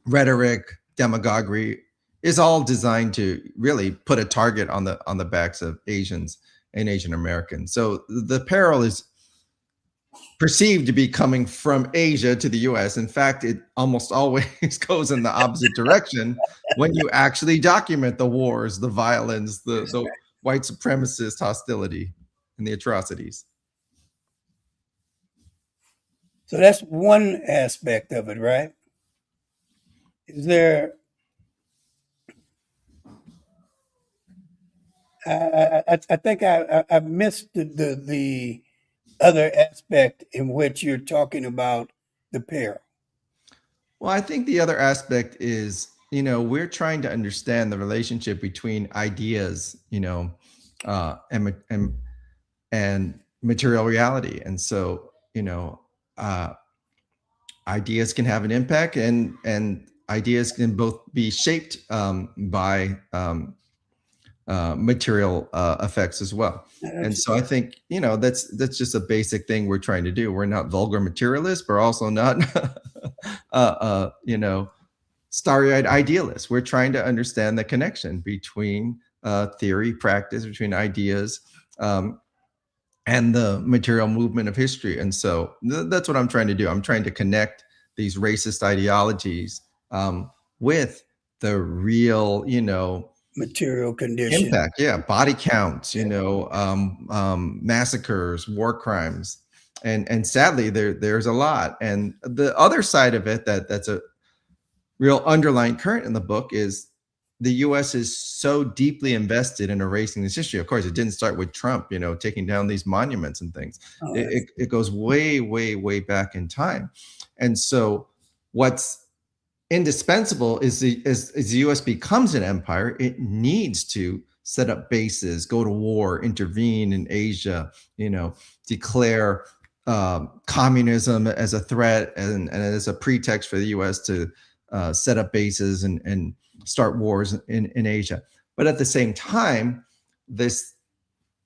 rhetoric, demagoguery is all designed to really put a target on the backs of Asians and Asian Americans. So the peril is perceived to be coming from Asia to the US. In fact, it almost always goes in the opposite direction when you actually document the wars, the violence, the white supremacist hostility, and the atrocities.
So that's one aspect of it, right? Is there? I think I missed the other aspect in which you're talking about the peril.
Well, I think the other aspect is, we're trying to understand the relationship between ideas, and material reality. And so, uh, ideas can have an impact, and ideas can both be shaped by material effects as well. And so I think that's just a basic thing we're trying to do. We're not vulgar materialists, but also not starry-eyed idealists. We're trying to understand the connection between theory, practice, between ideas, and the material movement of history. And so that's what I'm trying to do. I'm trying to connect these racist ideologies with the real,
Material condition.
impact. Yeah, body counts, massacres, war crimes, and sadly there's a lot. And the other side of it that's a real underlying current in the book is the US is so deeply invested in erasing this history. Of course, it didn't start with Trump, taking down these monuments and things.
Oh,
It goes way, way, way back in time. And so what's indispensable is as the US becomes an empire, it needs to set up bases, go to war, intervene in Asia, declare communism as a threat and as a pretext for the US to set up bases and start wars in Asia. But at the same time, this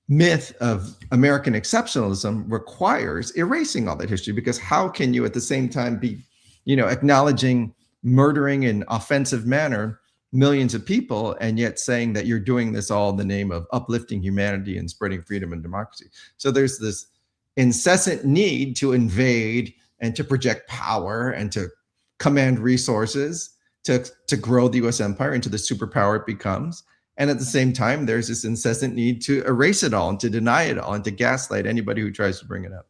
myth of American exceptionalism requires erasing all that history, because how can you at the same time be, acknowledging murdering in offensive manner millions of people and yet saying that you're doing this all in the name of uplifting humanity and spreading freedom and democracy? So there's this incessant need to invade and to project power and to command resources to grow the US empire into the superpower it becomes. And at the same time, there's this incessant need to erase it all and to deny it all and to gaslight anybody who tries to bring it up.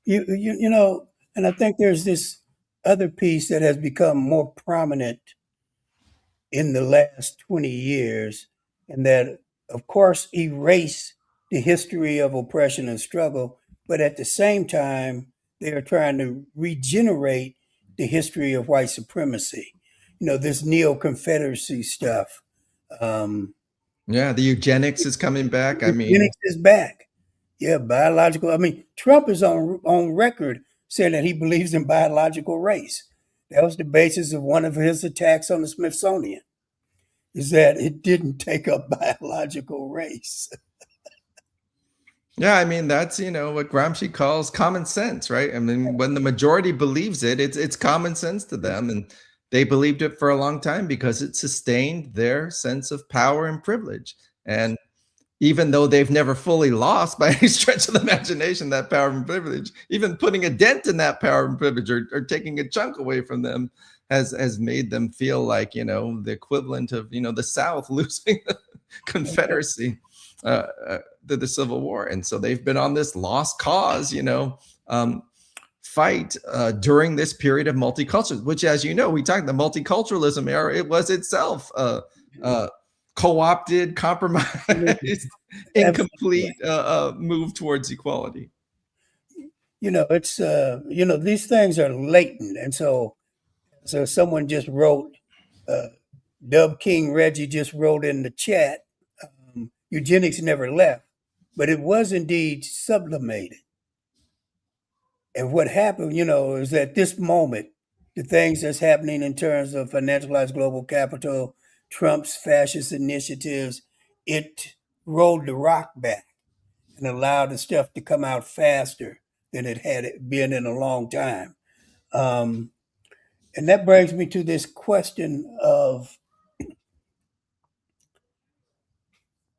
And I think there's this other piece that has become more prominent in the last 20 years, and that, of course, erase the history of oppression and struggle, but at the same time, they are trying to regenerate the history of white supremacy. This neo-Confederacy stuff.
Yeah, the eugenics is coming back. I mean,
Eugenics is back. Yeah, biological. I mean, Trump is on record saying that he believes in biological race. That was the basis of one of his attacks on the Smithsonian, is that it didn't take up biological race.
yeah, I mean, that's what Gramsci calls common sense, right? I mean, when the majority believes it, it's common sense to them, and they believed it for a long time because it sustained their sense of power and privilege. And even though they've never fully lost by any stretch of the imagination that power and privilege, even putting a dent in that power and privilege or taking a chunk away from them has made them feel like the equivalent of the South losing the Confederacy the Civil War. And so they've been on this lost cause fight during this period of multiculturalism, which, as you know, we talked the multiculturalism era. It was itself co-opted, compromised, incomplete
Absolutely.
move towards equality.
It's these things are latent, and so someone just wrote, uh, Dub King Reggie just wrote in the chat, eugenics never left, but it was indeed sublimated. And what happened, is that this moment, the things that's happening in terms of financialized global capital, Trump's fascist initiatives, it rolled the rock back and allowed the stuff to come out faster than it had been in a long time. Um, and that brings me to this question of,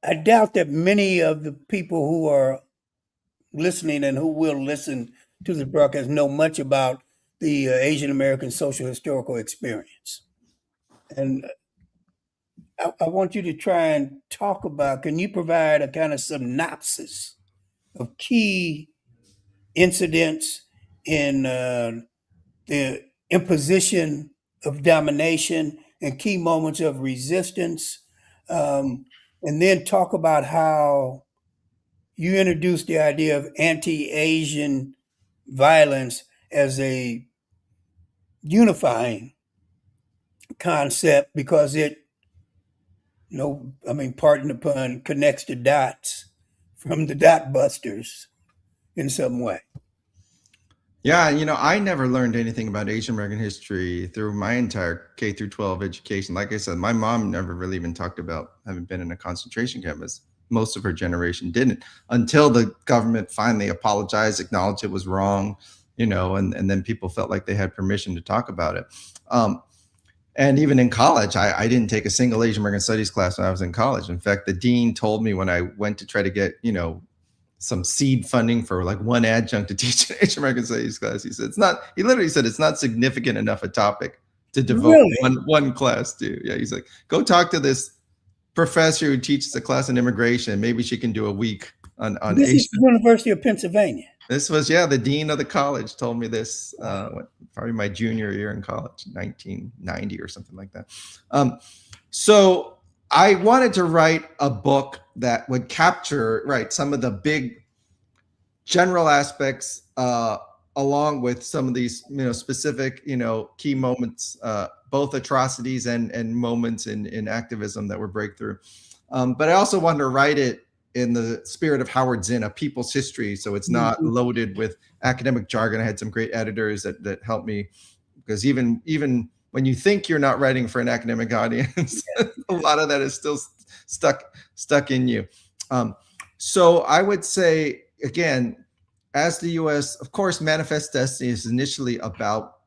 I doubt that many of the people who are listening and who will listen to the broadcast know much about the Asian American social historical experience. And I want you to try and talk about, can you provide a kind of synopsis of key incidents in the imposition of domination and key moments of resistance? Um, and then talk about how you introduced the idea of anti-Asian violence as a unifying concept because it, pardon the pun, connects the dots from the dot busters in some way.
Yeah, I never learned anything about Asian American history through my entire K through 12 education. Like I said, my mom never really even talked about having been in a concentration camp, as most of her generation didn't, until the government finally apologized, acknowledged it was wrong, and then people felt like they had permission to talk about it. And even in college, I didn't take a single Asian American studies class when I was in college. In fact, the dean told me when I went to try to get, some seed funding for like one adjunct to teach an Asian American studies class, he literally said it's not significant enough a topic to devote
Really?
one class to. Yeah, he's like, go talk to this professor who teaches a class on immigration. Maybe she can do a week on
This is
Asia.
the University of Pennsylvania.
This was, the dean of the college told me this, probably my junior year in college, 1990 or something like that. So I wanted to write a book that would capture, some of the big general aspects, along with some of these, specific, key moments, both atrocities and moments in activism that were breakthrough. But I also wanted to write it in the spirit of Howard Zinn, a people's history. So it's not loaded with academic jargon. I had some great editors that helped me, because even when you think you're not writing for an academic audience, a lot of that is still stuck in you. So I would say, again, as the U.S., of course, Manifest Destiny is initially about,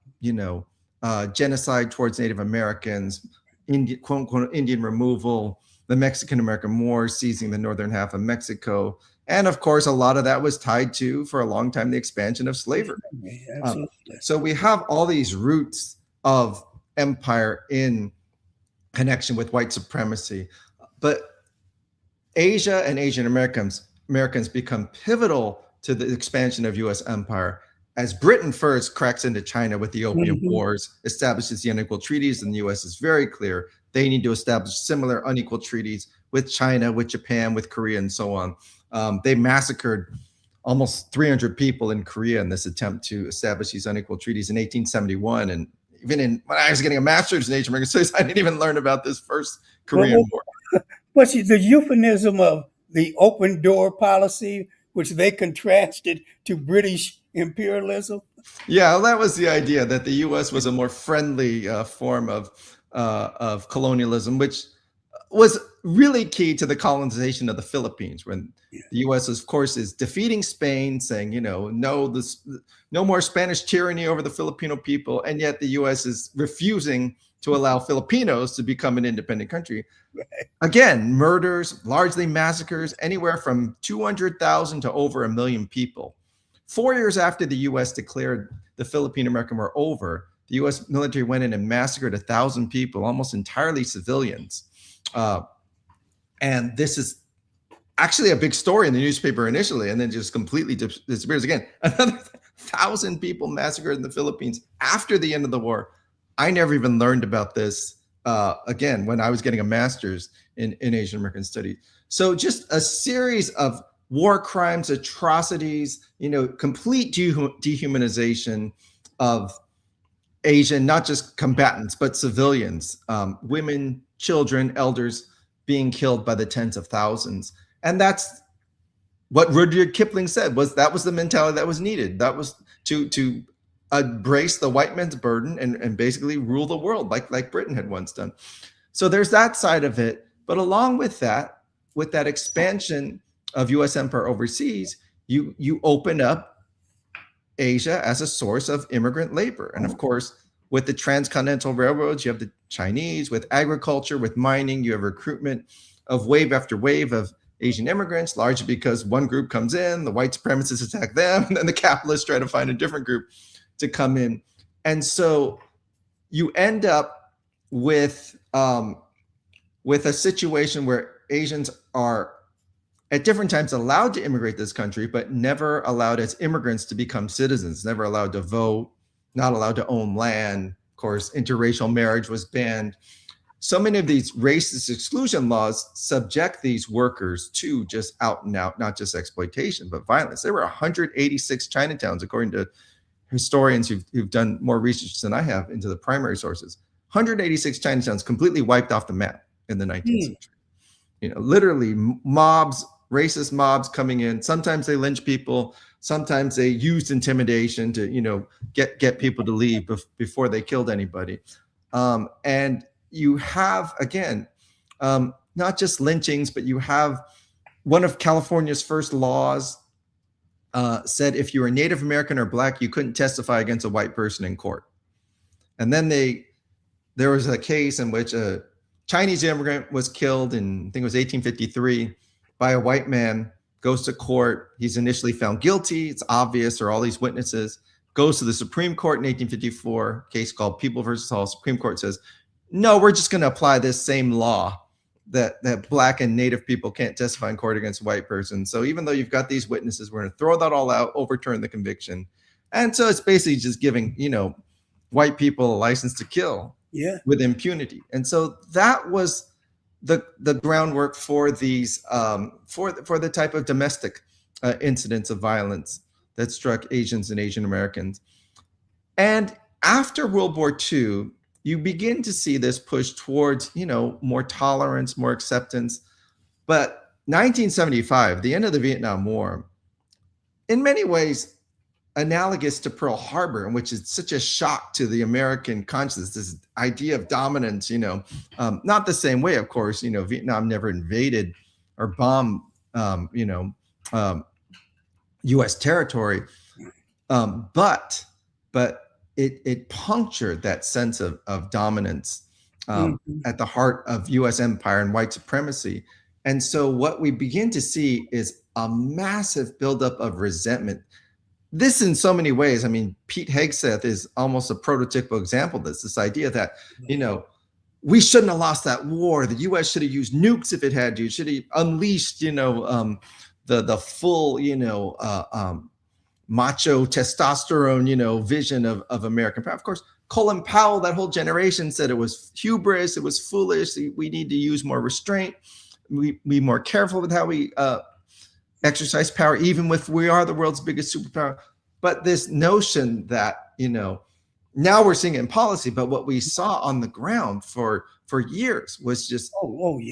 genocide towards Native Americans, quote unquote Indian removal, the Mexican-American War, seizing the northern half of Mexico. And of course, a lot of that was tied to, for a long time, the expansion of slavery.
Absolutely.
So we have all these roots of empire in connection with white supremacy. But Asia and Asian Americans become pivotal to the expansion of U.S. empire as Britain first cracks into China with the Opium Wars, establishes the unequal treaties, and the U.S. is very clear they need to establish similar unequal treaties with China, with Japan, with Korea, and so on. They massacred almost 300 people in Korea in this attempt to establish these unequal treaties in 1871. And even when I was getting a master's in Asian American Studies, I didn't even learn about this first Korean War.
But the euphemism of the open door policy, which they contrasted to British imperialism.
Yeah, well, that was the idea, that the U.S. was a more friendly form of colonialism, which was really key to the colonization of the Philippines, when the U.S., of course, is defeating Spain, saying, no more Spanish tyranny over the Filipino people, and yet the U.S. is refusing to allow Filipinos to become an independent country. Again, murders, largely massacres, anywhere from 200,000 to over 1 million people. 4 years after the U.S. declared the Philippine-American War over, the U.S. military went in and massacred 1,000 people, almost entirely civilians. And this is actually a big story in the newspaper initially, and then just completely disappears again. Another 1,000 people massacred in the Philippines after the end of the war. I never even learned about this again when I was getting a master's in Asian American studies. So just a series of war crimes, atrocities, complete dehumanization of Asian, not just combatants, but civilians, women, children, elders being killed by the tens of thousands. And that's what Rudyard Kipling said, that was the mentality that was needed. That was to embrace the white man's burden and basically rule the world like Britain had once done. So there's that side of it. But along with that expansion of U.S. empire overseas, you open up Asia as a source of immigrant labor. And of course, with the transcontinental railroads, you have the Chinese. With agriculture, with mining, you have recruitment of wave after wave of Asian immigrants, largely because one group comes in, the white supremacists attack them, and then the capitalists try to find a different group to come in. And so you end up with a situation where Asians are at different times allowed to immigrate this country, but never allowed as immigrants to become citizens, never allowed to vote, not allowed to own land. Of course, interracial marriage was banned. So many of these racist exclusion laws subject these workers to just out and out, not just exploitation, but violence. There were 186 Chinatowns, according to historians who've done more research than I have into the primary sources. 186 Chinatowns completely wiped off the map in the 19th century. Literally mobs, racist mobs coming in. Sometimes they lynch people. Sometimes they used intimidation to, get people to leave before they killed anybody. And you have, again, not just lynchings, but you have one of California's first laws said if you were Native American or Black, you couldn't testify against a white person in court. And then there was a case in which a Chinese immigrant was killed in, I think it was 1853, by a white man, goes to court. He's initially found guilty. It's obvious, there are all these witnesses. Goes to the Supreme Court in 1854, case called People versus Hall. Supreme Court says, no, we're just going to apply this same law that Black and Native people can't testify in court against a white person. So even though you've got these witnesses, we're going to throw that all out, overturn the conviction. And so it's basically just giving, white people a license to kill with impunity. And so that was the groundwork for these for the type of domestic incidents of violence that struck Asians and Asian Americans. And after World War II, you begin to see this push towards, more tolerance, more acceptance. But 1975, the end of the Vietnam War, in many ways analogous to Pearl Harbor, in which is such a shock to the American consciousness, this idea of dominance, not the same way, of course, Vietnam never invaded or bombed, U.S. territory, but it punctured that sense of dominance at the heart of U.S. empire and white supremacy. And so what we begin to see is a massive buildup of resentment. This in so many ways, I mean, Pete Hegseth is almost a prototypical example of this idea that, we shouldn't have lost that war. The U.S. should have used nukes if it had to. Should have unleashed, the full, macho testosterone, vision of American power. Of course, Colin Powell, that whole generation said it was hubris, it was foolish. We need to use more restraint. We be more careful with how we exercise power, even if we are the world's biggest superpower. But this notion that, now we're seeing it in policy, but what we saw on the ground for years was just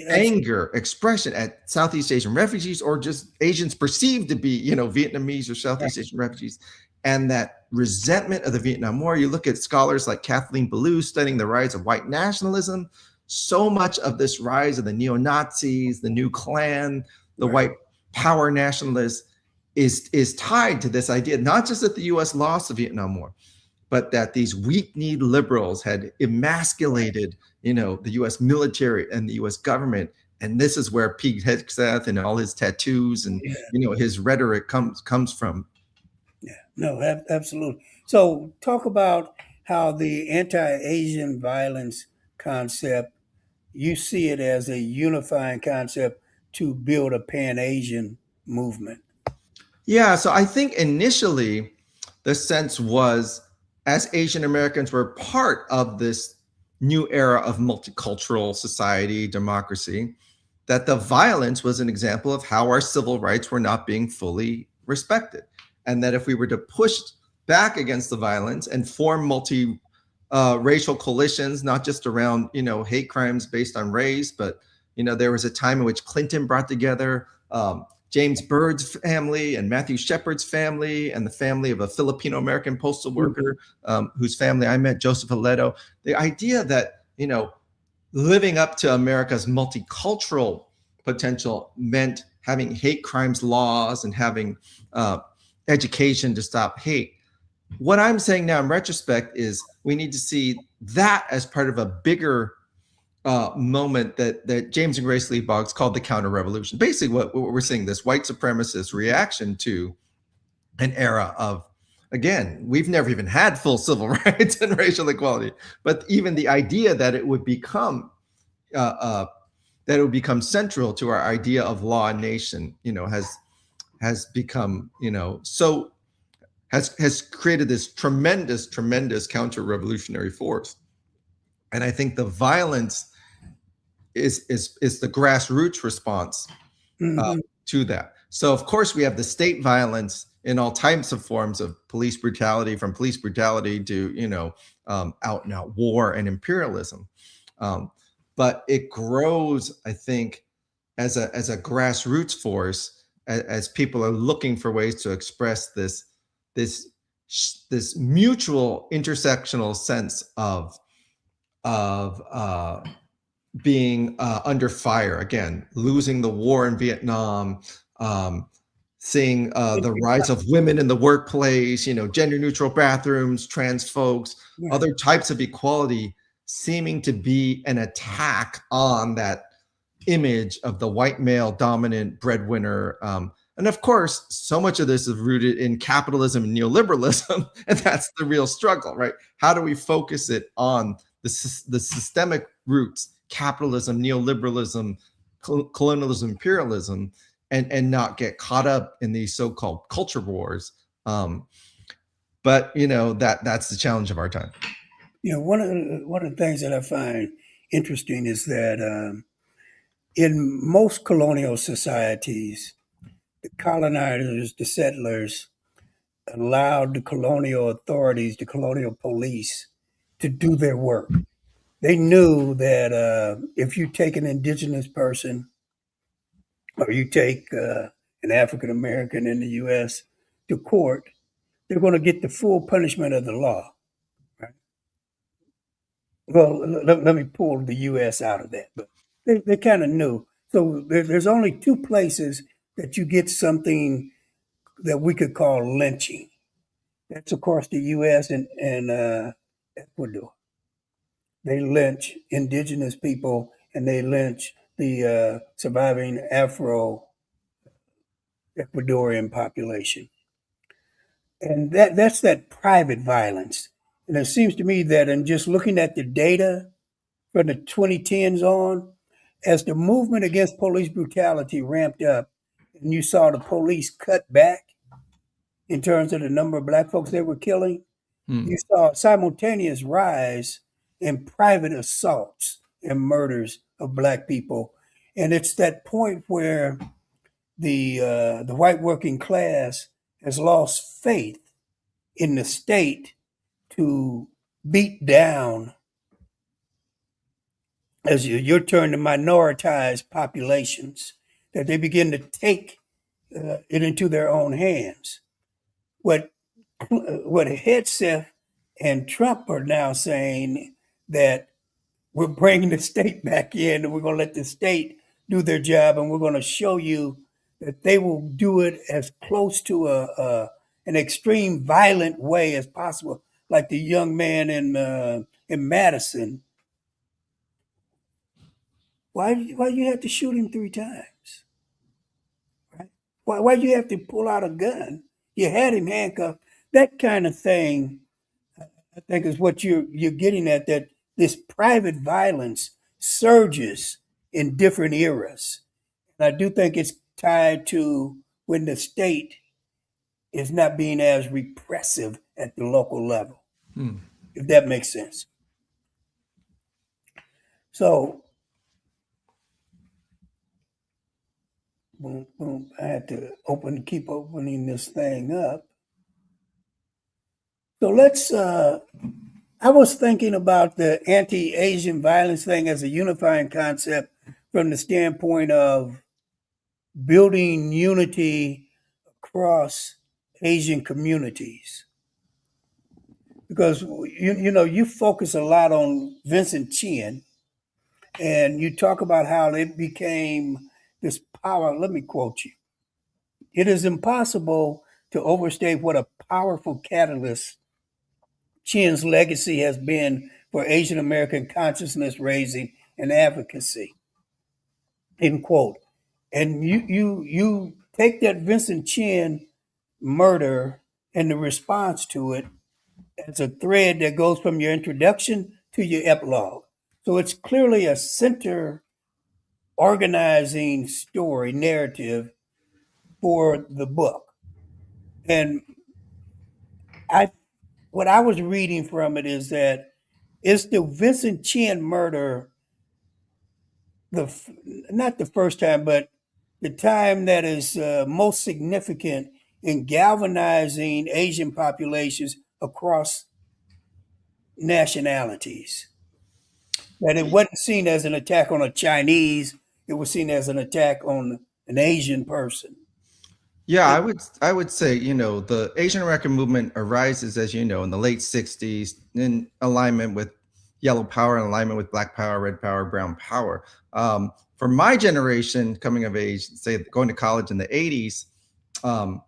anger, expression at Southeast Asian refugees, or just Asians perceived to be, Vietnamese or Southeast Asian refugees. And that resentment of the Vietnam War, you look at scholars like Kathleen Belew studying the rise of white nationalism. So much of this rise of the neo-Nazis, the new Klan, the white power nationalists is tied to this idea, not just that the U.S. lost the Vietnam War, but that these weak-kneed liberals had emasculated, the U.S. military and the U.S. government. And this is where Pete Hegseth and all his tattoos and, his rhetoric comes from.
Yeah, no, absolutely. So talk about how the anti-Asian violence concept, you see it as a unifying concept to build a pan-Asian movement.
Yeah, so I think initially the sense was, as Asian Americans were part of this new era of multicultural society, democracy, that the violence was an example of how our civil rights were not being fully respected. And that if we were to push back against the violence and form racial coalitions, not just around, hate crimes based on race, but, there was a time in which Clinton brought together James Byrd's family and Matthew Shepard's family and the family of a Filipino-American postal worker whose family I met, Joseph Aledo. The idea that, living up to America's multicultural potential meant having hate crimes laws and having education to stop hate. What I'm saying now in retrospect is we need to see that as part of a bigger moment that James and Grace Lee Boggs called the counter-revolution. Basically, what we're seeing, this white supremacist reaction to an era of, again, we've never even had full civil rights and racial equality, but even the idea that it would become central to our idea of law and nation, has become, has created this tremendous counter-revolutionary force. And I think the violence is the grassroots response to that. So of course we have the state violence in all types of forms of police brutality, from police brutality to out and out war and imperialism. But it grows, I think, as a grassroots force, as people are looking for ways to express this mutual intersectional sense of being under fire, again, losing the war in Vietnam, seeing the rise of women in the workplace, gender neutral bathrooms, trans folks, other types of equality seeming to be an attack on that image of the white male dominant breadwinner. And of course, so much of this is rooted in capitalism and neoliberalism, and that's the real struggle, right? How do we focus it on the systemic roots, capitalism, neoliberalism, colonialism, imperialism, and not get caught up in these so-called culture wars? But that's the challenge of our time.
One of the things that I find interesting is that in most colonial societies, the colonizers, the settlers, allowed the colonial authorities, the colonial police, to do their work. They knew that if you take an indigenous person or you take an African American in the U.S. to court, they're going to get the full punishment of the law. Right? Well, let me pull the U.S. out of that, but they kind of knew. So there's only two places that you get something that we could call lynching. That's, of course, the U.S. and Ecuador. They lynch indigenous people and they lynch the surviving Afro Ecuadorian population. And that's that private violence. And it seems to me that in just looking at the data from the 2010s on, as the movement against police brutality ramped up and you saw the police cut back in terms of the number of black folks they were killing, you saw a simultaneous rise in private assaults and murders of black people. And it's that point where the white working class has lost faith in the state to beat down, as your turn, to minoritized populations, that they begin to take it into their own hands. What Hegseth and Trump are now saying, that we're bringing the state back in and we're going to let the state do their job, and we're going to show you that they will do it as close to an extreme violent way as possible, like the young man in Madison. Why you have to shoot him 3 times? Right? Why you have to pull out a gun? You had him handcuffed. That kind of thing, I think, is what you're getting at. That this private violence surges in different eras. And I do think it's tied to when the state is not being as repressive at the local level, if that makes sense. So Boom, boom. I had to keep opening this thing up. So I was thinking about the anti-Asian violence thing as a unifying concept from the standpoint of building unity across Asian communities. Because you focus a lot on Vincent Chin, and you talk about how it became this power. Let me quote you. It is impossible to overstate what a powerful catalyst Chin's legacy has been for Asian American consciousness raising and advocacy. End quote. And you take that Vincent Chin murder and the response to it as a thread that goes from your introduction to your epilogue. So it's clearly a center organizing story narrative for the book. And I what I was reading from it is that it's the Vincent Chin murder, not the first time, but the time that is most significant in galvanizing Asian populations across nationalities. That it wasn't seen as an attack on a Chinese; it was seen as an attack on an Asian person.
Yeah,
It,
I would say, the Asian American movement arises, as you know, in the late 60s in alignment with yellow power, in alignment with black power, red power, brown power. For my generation coming of age, say going to college in the 80s, um,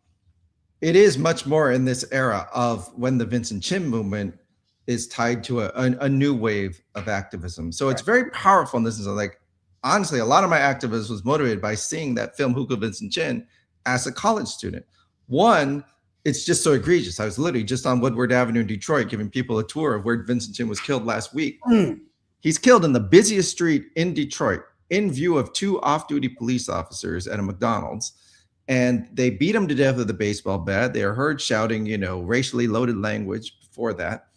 it is much more in this era of when the Vincent Chin movement is tied to a new wave of activism. So it's very powerful. And this is like, honestly, a lot of my activism was motivated by seeing that film, Hugo Vincent Chin, as a college student. One, it's just so egregious. I was literally just on Woodward Avenue in Detroit giving people a tour of where Vincent Chin was killed last week. He's killed in the busiest street in Detroit in view of two off-duty police officers at a McDonald's, and they beat him to death with a baseball bat. They are heard shouting, racially loaded language before that,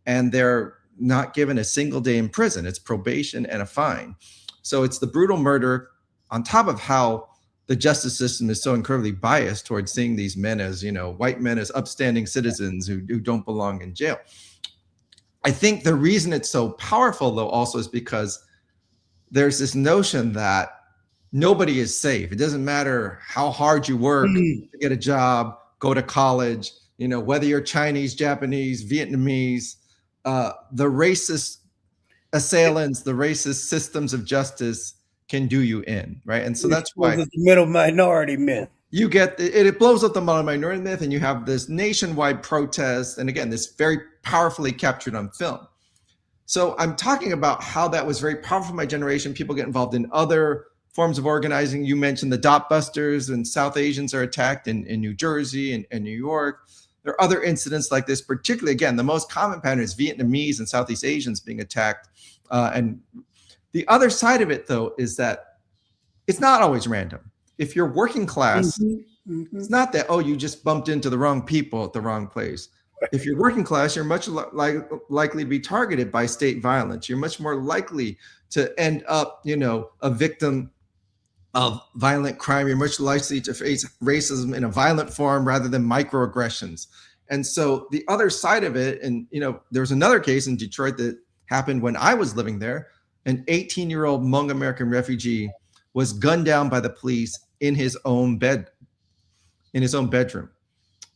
and they're not given a single day in prison. It's probation and a fine. So it's the brutal murder on top of how the justice system is so incredibly biased towards seeing these men as, white men as upstanding citizens who don't belong in jail. I think the reason it's so powerful, though, also is because there's this notion that nobody is safe. It doesn't matter how hard you work to get a job, go to college, whether you're Chinese, Japanese, Vietnamese, the racist assailants, the racist systems of justice can do you in, right? And so that's why
the middle minority myth.
you get it blows up the minority myth, and you have this nationwide protest, and again, this very powerfully captured on film. So I'm talking about how that was very powerful for my generation. People get involved in other forms of organizing. You mentioned the dot busters, and South Asians are attacked in New Jersey and New York. There are other incidents like this, particularly, again, the most common pattern is Vietnamese and Southeast Asians being attacked. And the other side of it, though, is that it's not always random. If you're working class, it's not that, you just bumped into the wrong people at the wrong place. If you're working class, you're much likely to be targeted by state violence. You're much more likely to end up, a victim of violent crime. You're much likely to face racism in a violent form rather than microaggressions. And so the other side of it, and there was another case in Detroit that happened when I was living there. An 18-year-old Hmong American refugee was gunned down by the police in his own bedroom.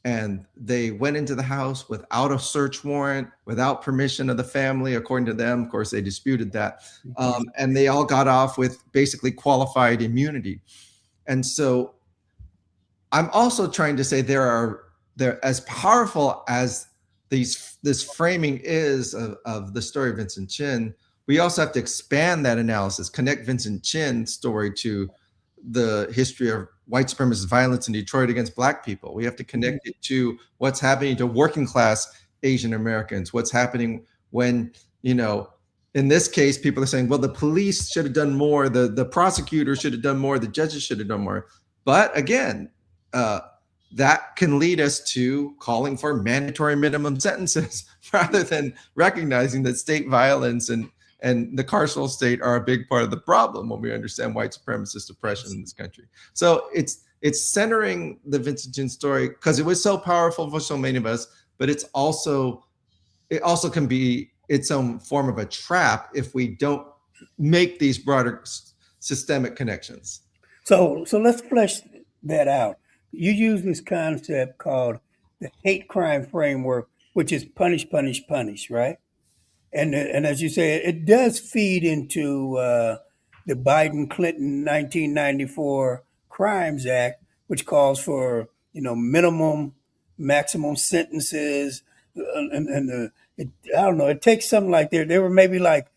And they went into the house without a search warrant, without permission of the family, according to them. Of course, they disputed that. And they all got off with basically qualified immunity. And so I'm also trying to say they're as powerful as this framing is of the story of Vincent Chin. We also have to expand that analysis, connect Vincent Chin's story to the history of white supremacist violence in Detroit against Black people. We have to connect it to what's happening to working class Asian Americans, what's happening when, in this case, people are saying, well, the police should have done more, the prosecutor should have done more, the judges should have done more. But again, that can lead us to calling for mandatory minimum sentences rather than recognizing that state violence and and the carceral state are a big part of the problem when we understand white supremacist oppression in this country. So it's centering the Vincent Chin story because it was so powerful for so many of us, but it also can be its own form of a trap if we don't make these broader systemic connections.
So let's flesh that out. You use this concept called the hate crime framework, which is punish, punish, punish, right? And as you say, it does feed into the Biden Clinton 1994 Crimes Act, which calls for minimum, maximum sentences, I don't know. It takes something like there were maybe like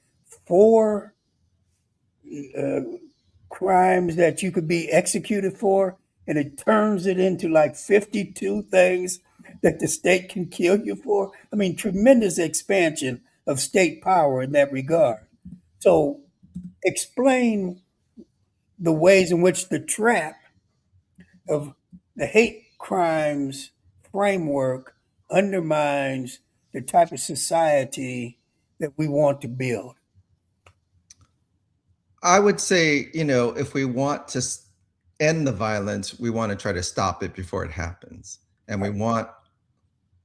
four crimes that you could be executed for, and it turns it into like 52 things that the state can kill you for. I mean, tremendous expansion of state power in that regard. So, explain the ways in which the trap of the hate crimes framework undermines the type of society that we want to build.
I would say, if we want to end the violence, we want to try to stop it before it happens. And we want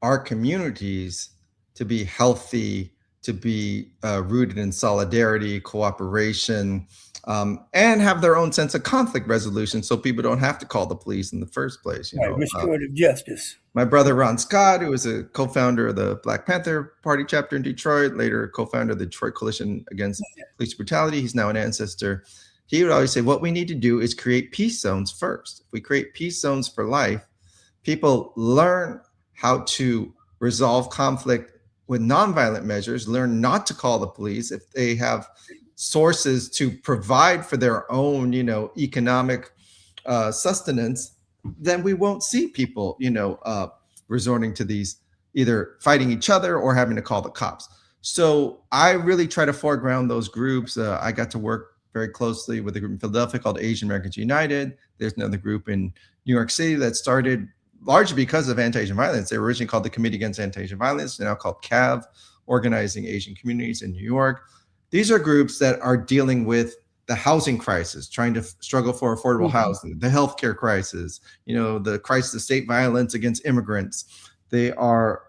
our communities to be healthy, to be rooted in solidarity, cooperation, and have their own sense of conflict resolution so people don't have to call the police in the first place.
Restorative justice.
My brother Ron Scott, who was a co-founder of the Black Panther Party chapter in Detroit, later co-founder of the Detroit Coalition Against Police Brutality, he's now an ancestor. He would always say, what we need to do is create peace zones first. If we create peace zones for life, people learn how to resolve conflict with nonviolent measures, learn not to call the police if they have sources to provide for their own, economic sustenance. Then we won't see people, resorting to these, either fighting each other or having to call the cops. So I really try to foreground those groups. I got to work very closely with a group in Philadelphia called Asian Americans United. There's another group in New York City that started largely because of anti-Asian violence. They were originally called the Committee Against Anti-Asian Violence, now called CAV, Organizing Asian Communities in New York. These are groups that are dealing with the housing crisis, trying to struggle for affordable housing, the healthcare crisis, the crisis of state violence against immigrants. They are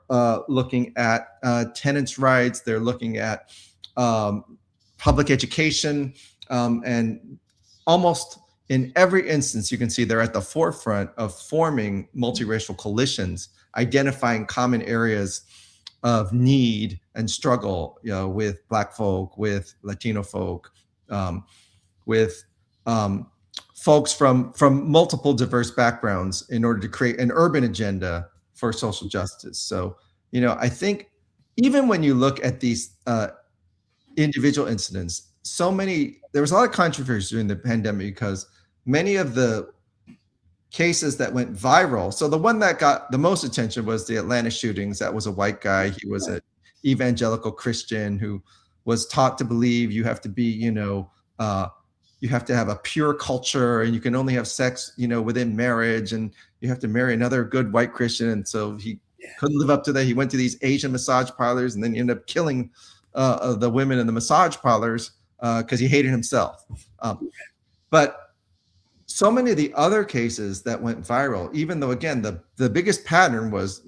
looking at tenants' rights. They're looking at public education, and almost in every instance, you can see they're at the forefront of forming multiracial coalitions, identifying common areas of need and struggle, with Black folk, with Latino folk, with folks from multiple diverse backgrounds in order to create an urban agenda for social justice. So, I think even when you look at these individual incidents, there was a lot of controversy during the pandemic because many of the cases that went viral. So the one that got the most attention was the Atlanta shootings. That was a white guy. He was an evangelical Christian who was taught to believe you have to be, you have to have a pure culture and you can only have sex, within marriage, and you have to marry another good white Christian. And so he couldn't live up to that. He went to these Asian massage parlors and then he ended up killing the women in the massage parlors because he hated himself. But so many of the other cases that went viral, even though, again, the biggest pattern was,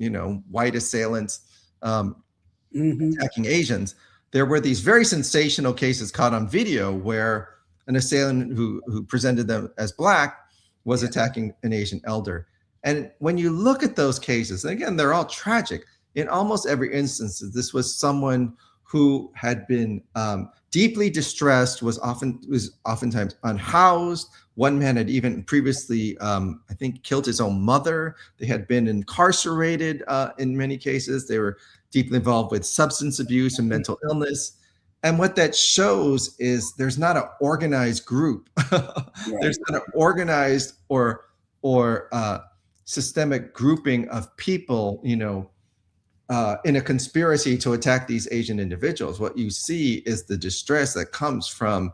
white assailants attacking Asians, there were these very sensational cases caught on video where an assailant who presented them as Black was attacking an Asian elder. And when you look at those cases, and again, they're all tragic, in almost every instance, this was someone who had been deeply distressed, was oftentimes unhoused. One man had even previously, I think, killed his own mother. They had been incarcerated in many cases. They were deeply involved with substance abuse and mental illness. And what that shows is there's not an organized group. There's not an organized or systemic grouping of people, in a conspiracy to attack these Asian individuals. What you see is the distress that comes from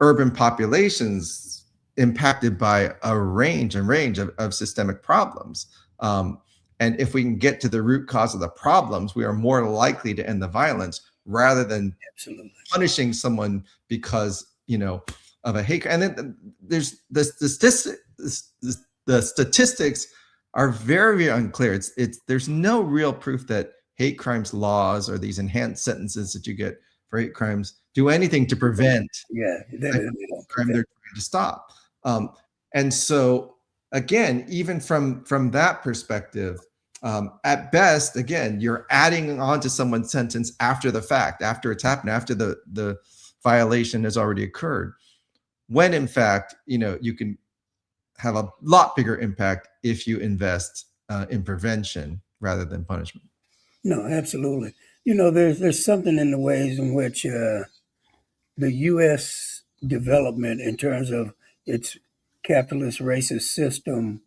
urban populations impacted by a range of systemic problems. And if we can get to the root cause of the problems, we are more likely to end the violence rather than
Absolutely.
punishing someone because, of a hate. And then there's the statistics are very, very unclear. There's no real proof that hate crimes laws or these enhanced sentences that you get for hate crimes do anything to prevent
They don't
crime
prevent.
they're trying to stop. And so again, even from that perspective, at best, again, you're adding on to someone's sentence after the fact, after it's happened, after the violation has already occurred. When in fact, you can have a lot bigger impact if you invest in prevention rather than punishment.
No, absolutely. There's something in the ways in which the U.S. development in terms of its capitalist racist system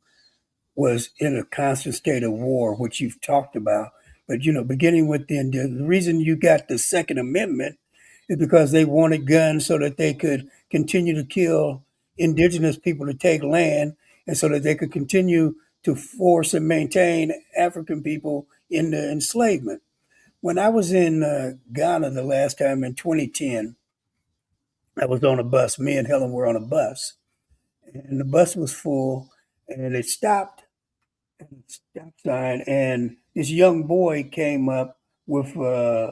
was in a constant state of war, which you've talked about. But beginning with the reason you got the Second Amendment is because they wanted guns so that they could continue to kill indigenous people to take land, and so that they could continue to force and maintain African people in the enslavement. When I was in Ghana the last time in 2010, I was on a bus. Me and Helen were on a bus, and the bus was full, and it stopped at a stop sign, and this young boy came up with a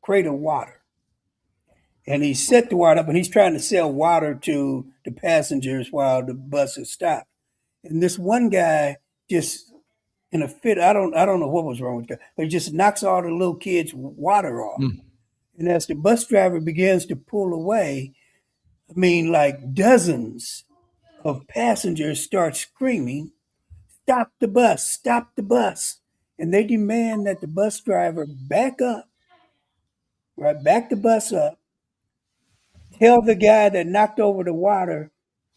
crate of water, and he set the water up, and he's trying to sell water to the passengers while the bus is stopped. And this one guy just in a fit, I don't know what was wrong with the guy, but he just knocks all the little kids' water off.
Mm.
And as the bus driver begins to pull away, I mean, like dozens of passengers start screaming, "Stop the bus! Stop the bus!" And they demand that the bus driver back up, right? Back the bus up, tell the guy that knocked over the water,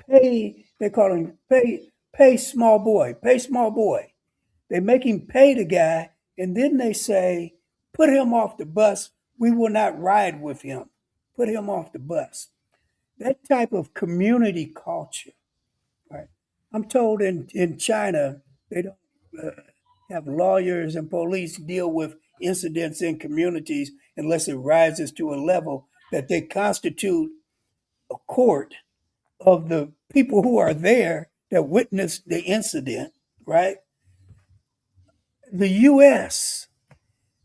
pay, they call him pay small boy, pay small boy. They make him pay the guy, and then they say, put him off the bus. We will not ride with him. Put him off the bus. That type of community culture, right? I'm told in China, they don't have lawyers and police deal with incidents in communities unless it rises to a level that they constitute a court of the people who are there that witnessed the incident, right? The U.S.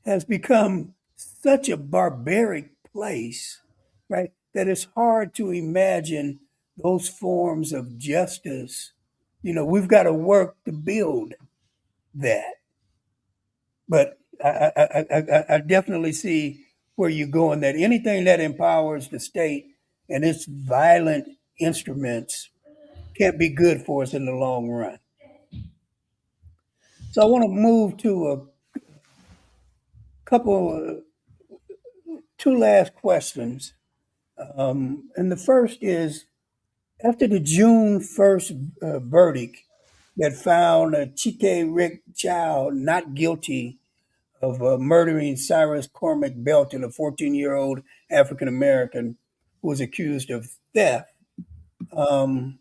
has become such a barbaric place, right, that it's hard to imagine those forms of justice. We've got to work to build that. But I definitely see where you're going, that anything that empowers the state and its violent instruments can't be good for us in the long run. So I want to move to a couple, two last questions. And the first is, after the June 1st verdict that found Chike Rick Child not guilty of murdering Cyrus Cormac Belton, a 14-year-old African American who was accused of theft, um,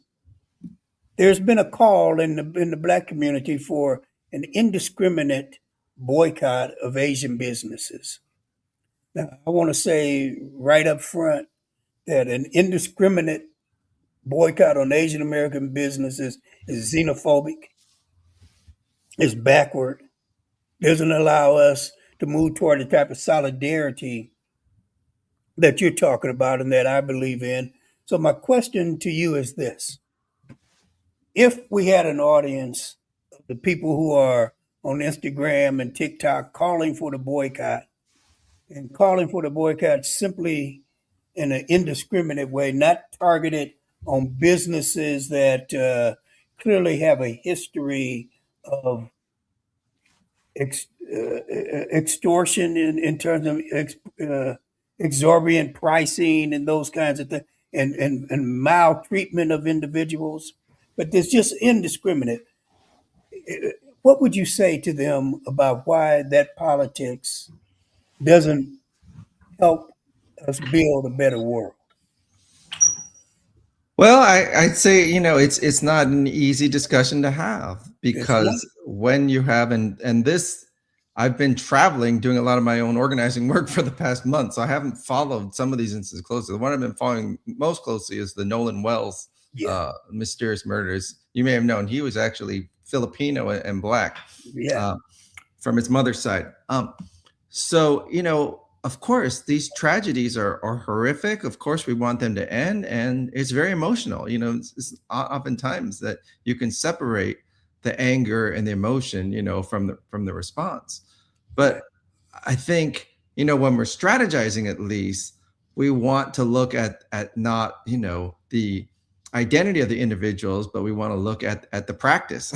there's been a call in the black community for an indiscriminate boycott of Asian businesses. Now, I want to say right up front that an indiscriminate boycott on Asian American businesses is xenophobic, is backward, doesn't allow us to move toward the type of solidarity that you're talking about and that I believe in. So, my question to you is this: if we had an audience of the people who are on Instagram and TikTok calling for the boycott, and calling for the boycott simply in an indiscriminate way, not targeted on businesses that clearly have a history of extortion in terms of exorbitant pricing and those kinds of things, and maltreatment of individuals, but there's just indiscriminate. What would you say to them about why that politics doesn't help us build a better world?
Well, I'd say, it's not an easy discussion to have,
It's not.
because when you have, and this, I've been traveling, doing a lot of my own organizing work for the past month, so I haven't followed some of these instances closely. The one I've been following most closely is the Nolan Wells
Yeah,
mysterious murders. You may have known he was actually Filipino and black
yeah,
uh, from his mother's side. So, of course, these tragedies are horrific. Of course, we want them to end, and it's very emotional. It's oftentimes that you can separate the anger and the emotion, from the response.
right,
But I think, when we're strategizing, at least we want to look at not, the identity of the individuals, but we want to look at the practice.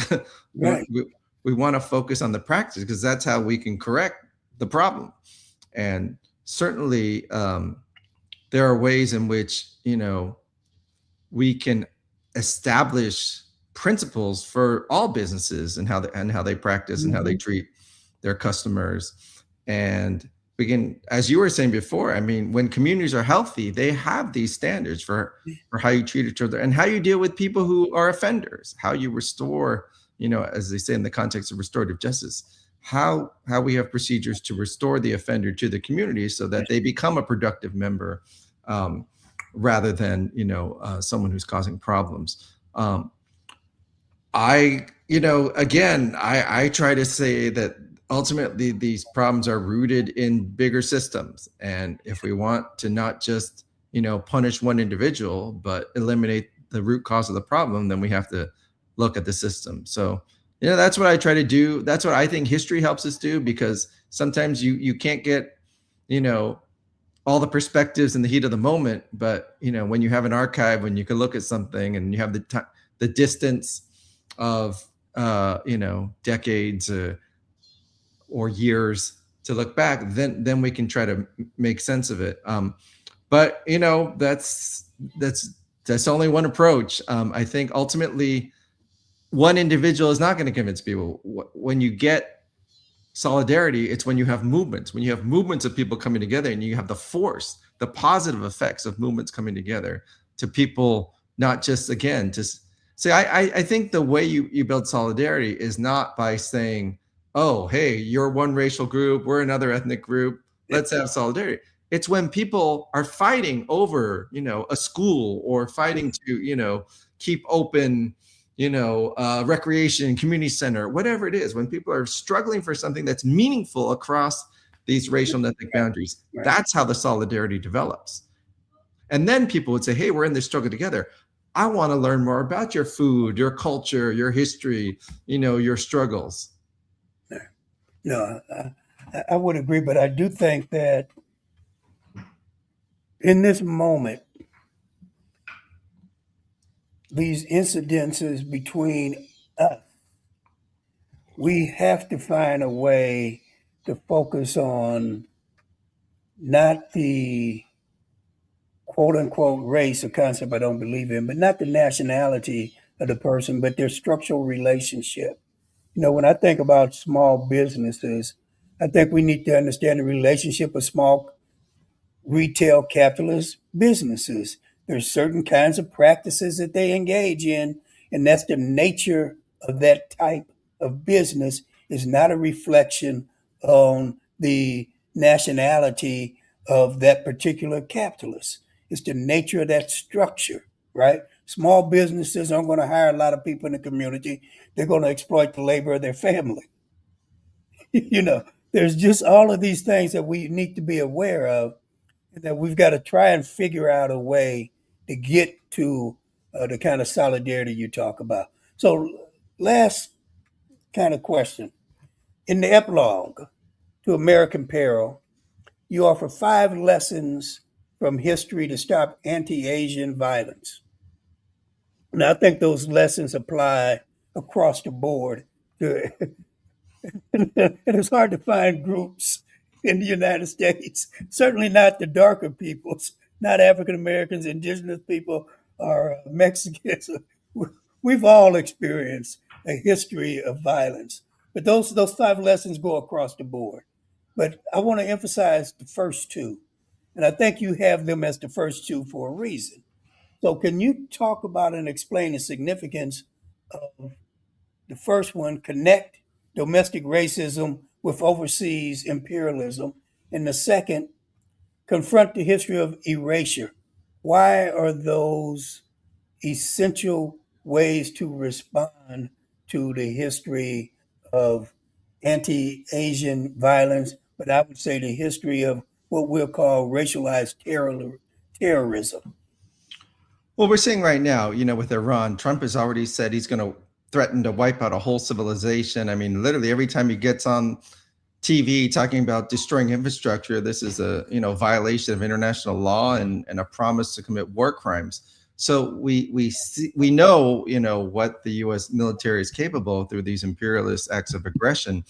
we,
right,
we, we want to focus on the practice because that's how we can correct the problem. And certainly, there are ways in which we can establish principles for all businesses and how they practice and how they
mhm,
treat their customers. And we can, as you were saying before, I mean, when communities are healthy, they have these standards for how you treat each other and how you deal with people who are offenders, how you restore, as they say in the context of restorative justice, how we have procedures to restore the offender to the community so that they become a productive member, um, rather than someone who's causing problems. I try to say that ultimately these problems are rooted in bigger systems, and if we want to not just punish one individual but eliminate the root cause of the problem, then we have to look at the system. So that's what I try to do. That's what I think history helps us do, because sometimes you can't get you know all the perspectives in the heat of the moment, but when you have an archive, when you can look at something and you have the distance of decades, or years to look back, then we can try to make sense of it. But that's only one approach. I think ultimately one individual is not going to convince people. When you get solidarity, it's when you have movements of people coming together, and you have the force, the positive effects of movements coming together to people, not just, again, just say, I think the way you build solidarity is not by saying, oh, hey, you're one racial group, we're another ethnic group, let's have solidarity. It's when people are fighting over a school, or fighting to keep open recreation, community center, whatever it is, when people are struggling for something that's meaningful across these racial and ethnic boundaries,
right.
that's how the solidarity develops. And then people would say, hey, we're in this struggle together. I want to learn more about your food, your culture, your history, your struggles.
No, I would agree, but I do think that in this moment, these incidences between us, we have to find a way to focus on not the quote unquote race, a concept I don't believe in, but not the nationality of the person, but their structural relationship. When I think about small businesses, I think we need to understand the relationship of small retail capitalist businesses. There's certain kinds of practices that they engage in, and that's the nature of that type of business, is not a reflection on the nationality of that particular capitalist. It's the nature of that structure, right? Small businesses aren't going to hire a lot of people in the community. They're going to exploit the labor of their family. you know, there's just all of these things that we need to be aware of, that we've got to try and figure out a way to get to the kind of solidarity you talk about. So, last kind of question. In the epilogue to American Peril, you offer 5 lessons from history to stop anti Asian violence. Now, I think those lessons apply across the board to and it's hard to find groups in the United States, certainly not the darker peoples, not African Americans, indigenous people, or Mexicans. We've all experienced a history of violence, but those 5 lessons go across the board. But I want to emphasize the first two, and I think you have them as the first two for a reason. So, can you talk about and explain the significance of the first one, connect domestic racism with overseas imperialism. And the second, confront the history of erasure. Why are those essential ways to respond to the history of anti-Asian violence, but I would say the history of what we'll call racialized terrorism?
Well, we're seeing right now, with Iran, Trump has already said he's going to threaten to wipe out a whole civilization. I mean, literally every time he gets on TV talking about destroying infrastructure, this is a violation of international law and a promise to commit war crimes. So we know what the U.S. military is capable of through these imperialist acts of aggression.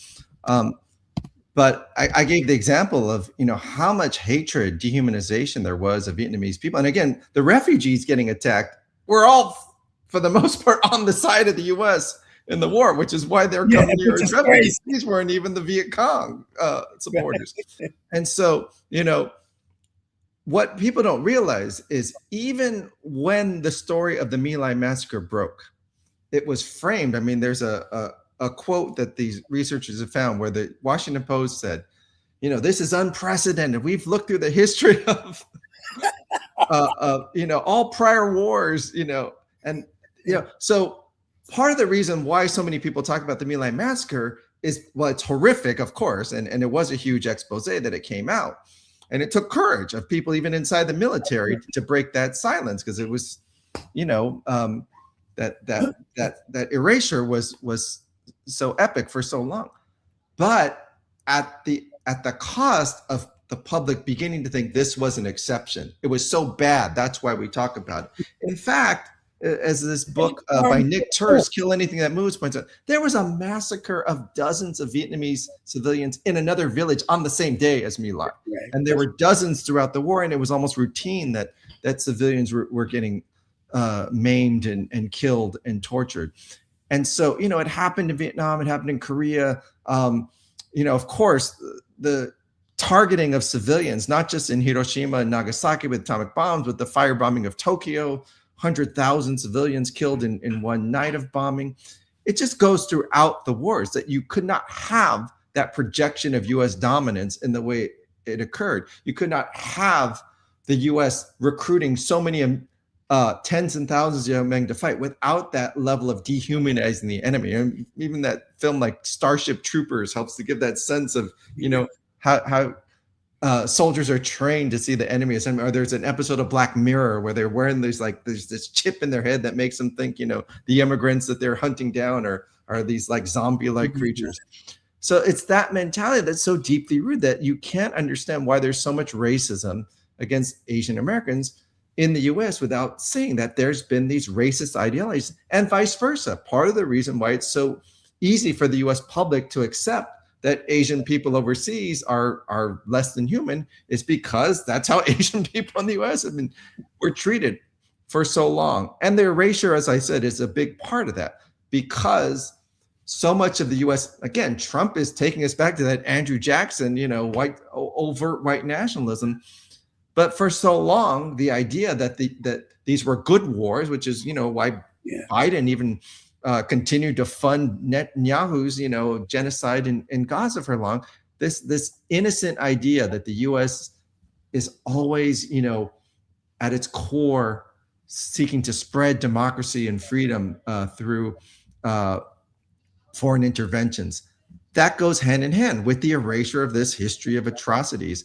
But I gave the example of how much hatred, dehumanization there was of Vietnamese people, and again, the refugees getting attacked were all, for the most part, on the side of the U.S. in the war, which is why they're coming here as refugees. These weren't even the Viet Cong supporters. And so, what people don't realize is even when the story of the My Lai massacre broke, it was framed. I mean, there's a quote that these researchers have found where the Washington Post said, this is unprecedented. We've looked through the history of, all prior wars, so part of the reason why so many people talk about the My Lai massacre is, well, it's horrific, of course, and it was a huge expose that it came out. And it took courage of people even inside the military to break that silence, because it was, that erasure was so epic for so long. But at the cost of the public beginning to think this was an exception. It was so bad. That's why we talk about it. In fact, as this book by Nick Turse, Kill Anything That Moves, points out, there was a massacre of dozens of Vietnamese civilians in another village on the same day as My Lai. Right. And there were dozens throughout the war, and it was almost routine that civilians were getting maimed and killed and tortured. And so, it happened in Vietnam, it happened in Korea. Of course, the targeting of civilians, not just in Hiroshima and Nagasaki with atomic bombs, but the firebombing of Tokyo, 100,000 civilians killed in one night of bombing. It just goes throughout the wars that you could not have that projection of U.S. dominance in the way it occurred. You could not have the U.S. recruiting so many tens and thousands of young men to fight without that level of dehumanizing the enemy. And even that film like Starship Troopers helps to give that sense of, how soldiers are trained to see the enemy as enemy. Or there's an episode of Black Mirror where they're wearing there's this chip in their head that makes them think, the immigrants that they're hunting down are these like zombie-like creatures. So it's that mentality that's so deeply rooted that you can't understand why there's so much racism against Asian Americans in the US without saying that there's been these racist ideologies and vice versa. Part of the reason why it's so easy for the US public to accept that Asian people overseas are less than human is because that's how Asian people in the US were treated for so long. And the erasure, as I said, is a big part of that, because so much of the US, again, Trump is taking us back to that Andrew Jackson, overt white nationalism. But for so long, the idea that these were good wars, which is, why Biden even continued to fund Netanyahu's, genocide in Gaza for long. This innocent idea that the U.S. is always, at its core, seeking to spread democracy and freedom through foreign interventions. That goes hand in hand with the erasure of this history of atrocities.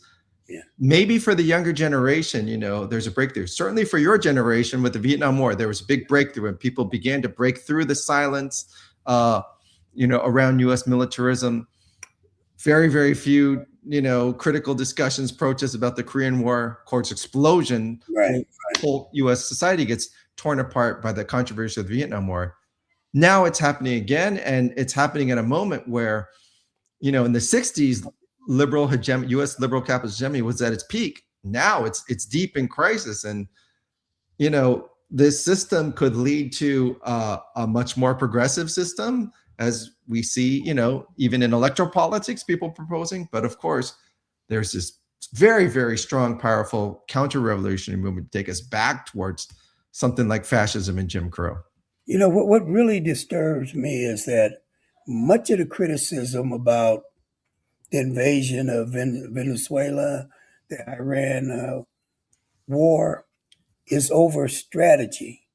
Yeah. Maybe for the younger generation, there's a breakthrough. Certainly for your generation with the Vietnam War, there was a big breakthrough and people began to break through the silence, around U.S. militarism. Very, very few, critical discussions, protests about the Korean War. Of course, explosion. Right. Whole U.S. society gets torn apart by the controversy of the Vietnam War. Now it's happening again, and it's happening at a moment where, in the 60s, liberal hegemony, U.S. liberal capitalist hegemony was at its peak. Now it's deep in crisis, and this system could lead to a much more progressive system, as we see, even in electoral politics, people proposing. But of course, there's this very, very strong, powerful counter-revolutionary movement to take us back towards something like fascism and Jim Crow.
What really disturbs me is that much of the criticism about the invasion of Venezuela, the Iran war, is over strategy.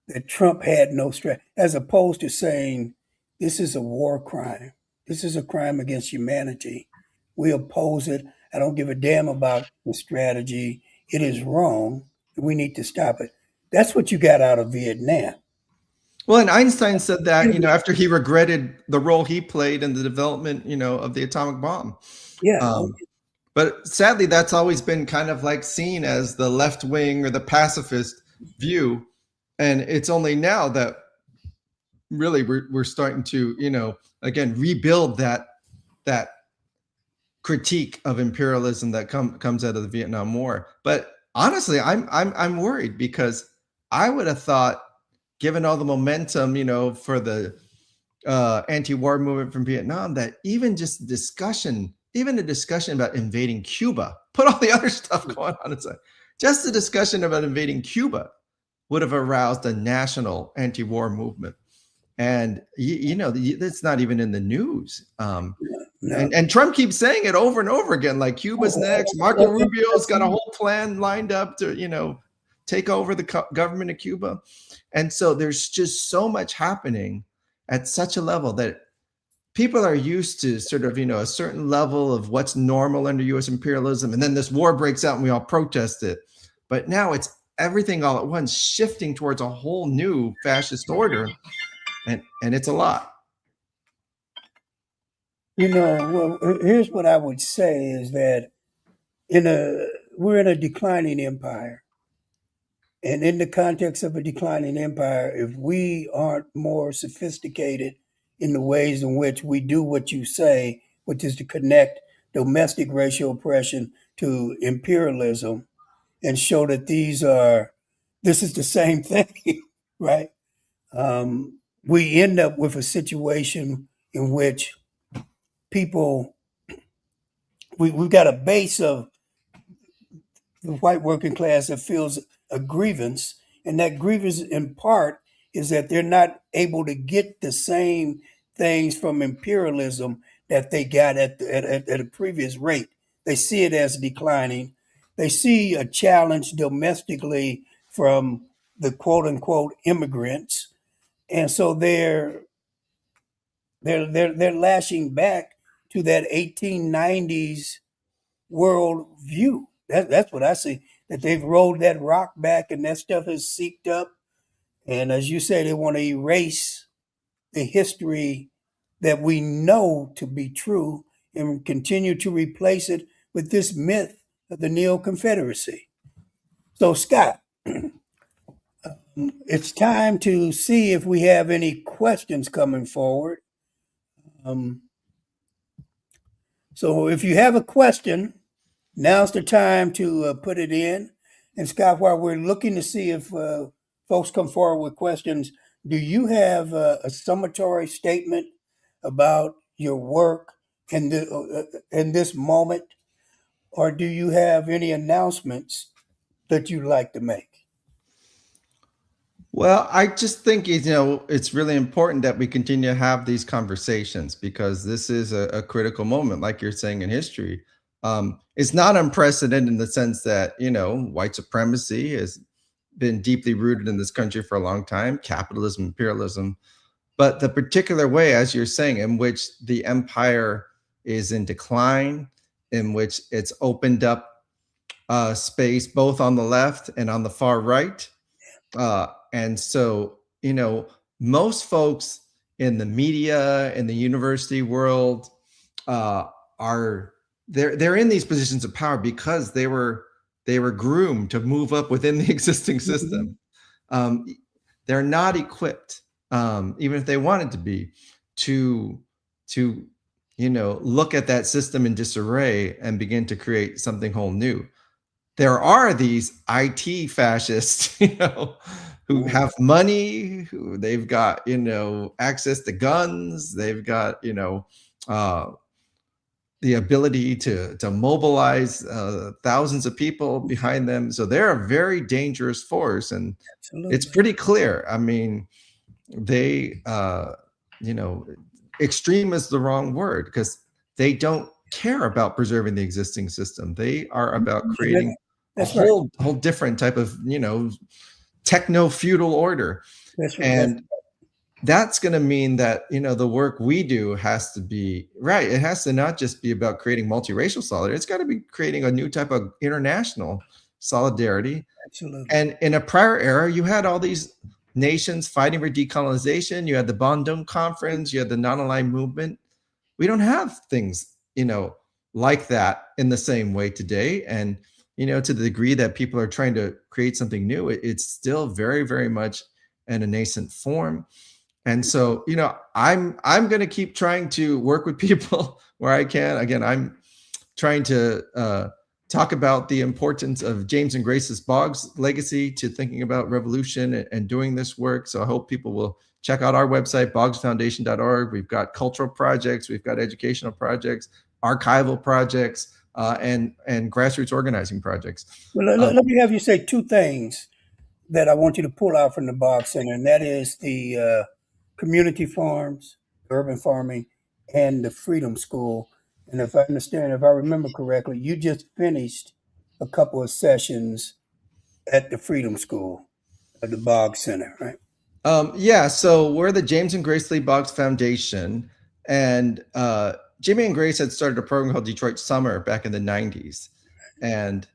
That Trump had no strategy, as opposed to saying, this is a war crime. This is a crime against humanity. We oppose it. I don't give a damn about the strategy. It is wrong. We need to stop it. That's what you got out of Vietnam.
Well, and Einstein said that, after he regretted the role he played in the development, of the atomic bomb.
Yeah.
But sadly, that's always been kind of like seen as the left wing or the pacifist view. And it's only now that really we're starting to, again, rebuild that critique of imperialism that comes out of the Vietnam War. But honestly, I'm worried, because I would have thought, given all the momentum, for the anti-war movement from Vietnam, that even just a discussion about invading Cuba, put all the other stuff going on aside, just the discussion about invading Cuba would have aroused a national anti-war movement. And that's not even in the news.
No.
And Trump keeps saying it over and over again, like Cuba's next. Marco Rubio's got a whole plan lined up to, take over the government of Cuba. And so there's just so much happening at such a level that people are used to sort of, a certain level of what's normal under US imperialism. And then this war breaks out and we all protest it. But now it's everything all at once shifting towards a whole new fascist order. And it's a lot.
Well, here's what I would say is that we're in a declining empire. And in the context of a declining empire, if we aren't more sophisticated in the ways in which we do what you say, which is to connect domestic racial oppression to imperialism and show that this is the same thing, right? We end up with a situation in which we've got a base of the white working class that feels a grievance, and that grievance in part is that they're not able to get the same things from imperialism that they got at a previous rate. They see it as declining. They see a challenge domestically from the quote unquote immigrants, and so they're lashing back to that 1890s world view. That's what I see. That they've rolled that rock back, and that stuff is seeped up. And as you say, they want to erase the history that we know to be true and continue to replace it with this myth of the Neo Confederacy. So, Scott, it's time to see if we have any questions coming forward. So, if you have a question, now's the time to put it in. And Scott, while we're looking to see if folks come forward with questions, do you have a summatory statement about your work in this moment, or do you have any announcements that you'd like to make?
Well, I just think it's really important that we continue to have these conversations, because this is a critical moment, like you're saying, in history. It's not unprecedented in the sense that white supremacy has been deeply rooted in this country for a long time, capitalism, imperialism, but the particular way, as you're saying, in which the empire is in decline, in which it's opened up space both on the left and on the far right. And so, most folks in the media, in the university world, they're in these positions of power because they were groomed to move up within the existing system. They're not equipped, even if they wanted to be, to look at that system in disarray and begin to create something whole new. There are these IT fascists, who have money, who they've got, access to guns, they've got, the ability to mobilize thousands of people behind them. So they're a very dangerous force, and
Absolutely.
it's pretty clear. I mean, they, extreme is the wrong word, because they don't care about preserving the existing system. They are about
Yeah,
creating a
that's right.
whole different type of, techno feudal order.
That's right.
And that's going to mean that, the work we do has to be right. It has to not just be about creating multiracial solidarity. It's got to be creating a new type of international solidarity.
Absolutely.
And in a prior era, you had all these nations fighting for decolonization. You had the Bandung Conference. You had the non-aligned movement. We don't have things, like that in the same way today. And, to the degree that people are trying to create something new, it's still very, very much in a nascent form. And so, I'm going to keep trying to work with people where I can. Again, I'm trying to talk about the importance of James and Grace's Boggs legacy to thinking about revolution and doing this work. So I hope people will check out our website, boggsfoundation.org. We've got cultural projects, we've got educational projects, archival projects, and grassroots organizing projects.
Well, let me have you say two things that I want you to pull out from the Boggs Center, and that is the community farms, urban farming, and the Freedom School. And if I remember correctly, you just finished a couple of sessions at the Freedom School at the Boggs Center, right?
Yeah, so we're the James and Grace Lee Boggs Foundation, and Jimmy and Grace had started a program called Detroit Summer back in the 90s. And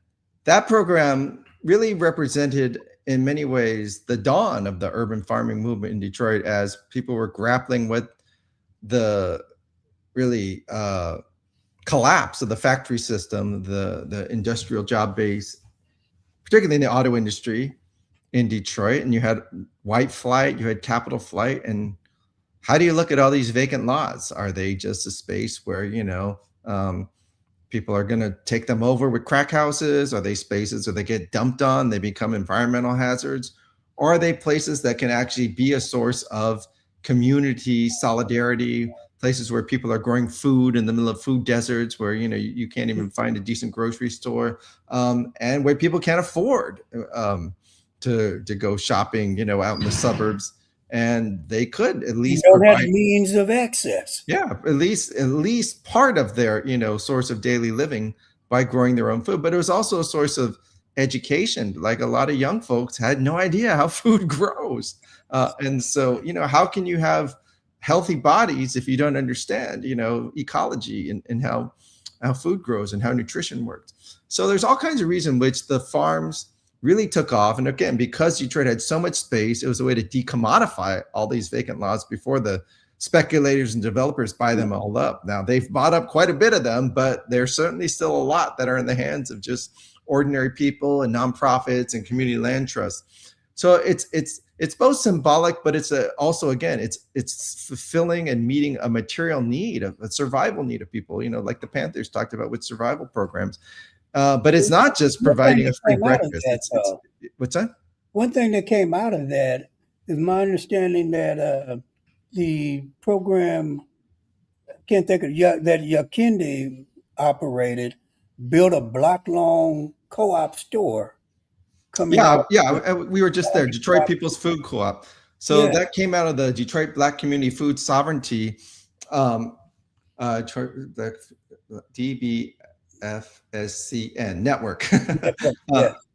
that program really represented, in many ways, the dawn of the urban farming movement in Detroit as people were grappling with the really collapse of the factory system, the industrial job base, particularly in the auto industry in Detroit. And you had white flight, you had capital flight. And how do you look at all these vacant lots? Are they just a space where, people are going to take them over with crack houses? Are they spaces where they get dumped on, they become environmental hazards? Or are they places that can actually be a source of community solidarity, places where people are growing food in the middle of food deserts where, you can't even find a decent grocery store, and where people can't afford to go shopping, out in the suburbs, and they could at least
don't
provide
have means of access.
yeah, at least part of their, source of daily living by growing their own food. But it was also a source of education. Like a lot of young folks had no idea how food grows. And so, how can you have healthy bodies if you don't understand, ecology and how food grows and how nutrition works? So there's all kinds of reasons which the farms really took off. And again, because Detroit had so much space, it was a way to decommodify all these vacant lots before the speculators and developers buy them all up. Now they've bought up quite a bit of them, but there's certainly still a lot that are in the hands of just ordinary people and nonprofits and community land trusts. So it's both symbolic, but it's also, again, it's fulfilling and meeting a material need, a survival need of people, like the Panthers talked about with survival programs. But it's not just providing a free breakfast. What's that?
One thing that came out of that is my understanding that the program, I can't think of that Yakindi operated, built a block-long co-op store.
Yeah, we were just there, Detroit People's Food Co-op. So that came out of the Detroit Black Community Food Sovereignty, the DBFSCN network.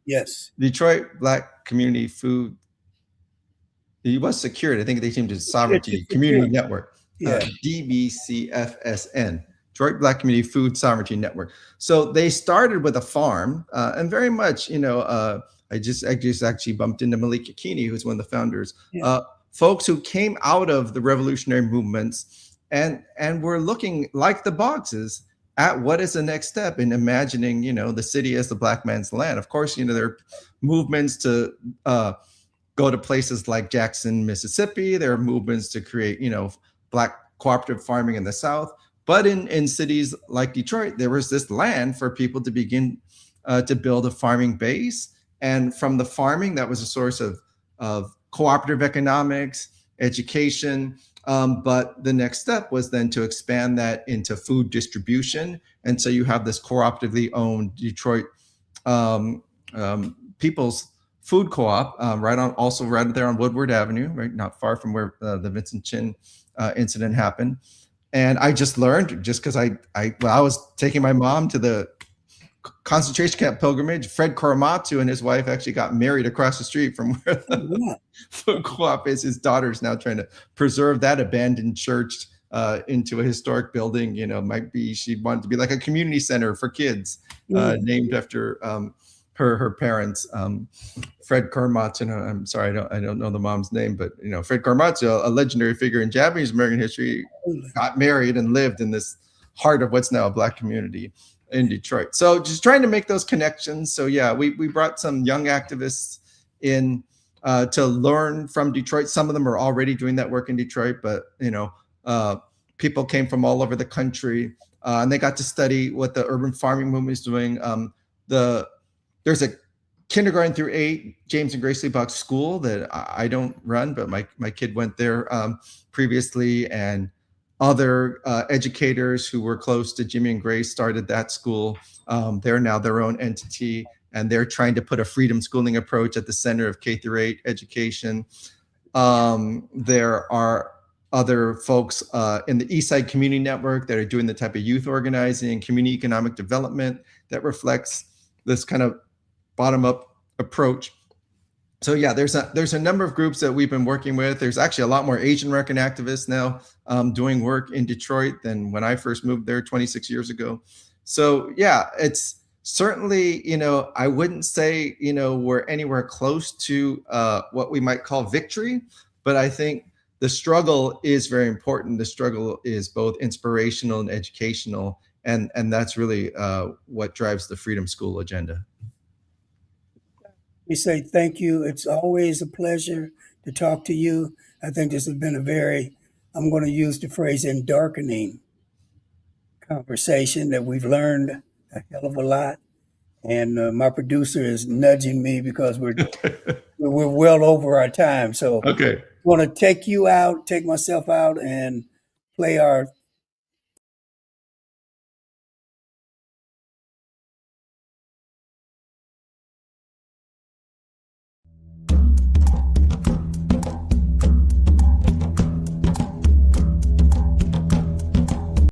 Yes.
Detroit Black Community Food. It was secured. I think they changed it to Sovereignty Community Network. DBCFSN, Detroit Black Community Food Sovereignty Network. So they started with a farm, and very much, I just actually bumped into Malik Yakini, who's one of the founders. Folks who came out of the revolutionary movements and were looking, like the Boggses, at what is the next step in imagining, the city as the black man's land. Of course, there are movements to go to places like Jackson, Mississippi. There are movements to create, black cooperative farming in the South. But in cities like Detroit, there was this land for people to begin to build a farming base. And from the farming, that was a source of cooperative economics, education. But the next step was then to expand that into food distribution. And so you have this cooperatively owned Detroit People's Food Co-op right there on Woodward Avenue, right, not far from where the Vincent Chin incident happened. And I just learned just because I was taking my mom to the concentration camp pilgrimage. Fred Korematsu and his wife actually got married across the street from where the food co-op is. His daughter's now trying to preserve that abandoned church into a historic building. Might be she wanted to be like a community center for kids, named after her parents. Fred Korematsu. I'm sorry, I don't know the mom's name, but Fred Korematsu, a legendary figure in Japanese American history, got married and lived in this heart of what's now a Black community in Detroit. So just trying to make those connections. So yeah, we brought some young activists in to learn from Detroit. Some of them are already doing that work in Detroit, but people came from all over the country, and they got to study what the urban farming movement is doing. There's a kindergarten through 8 James and Grace Lee Bach school that I don't run, but my kid went there previously, and other educators who were close to Jimmy and Grace started that school. They're now their own entity, and they're trying to put a freedom schooling approach at the center of K through 8 education. There are other folks in the Eastside Community Network that are doing the type of youth organizing, community economic development that reflects this kind of bottom-up approach. So yeah, there's a number of groups that we've been working with. There's actually a lot more Asian American activists now doing work in Detroit than when I first moved there 26 years ago. So yeah, it's certainly, I wouldn't say, we're anywhere close to what we might call victory, but I think the struggle is very important. The struggle is both inspirational and educational, and that's really what drives the Freedom School agenda.
We say thank you. It's always a pleasure to talk to you. I think this has been a very, I'm going to use the phrase, endarkening conversation that we've learned a hell of a lot. And my producer is nudging me because we're well over our time. So
Okay.
I want to take myself out and play our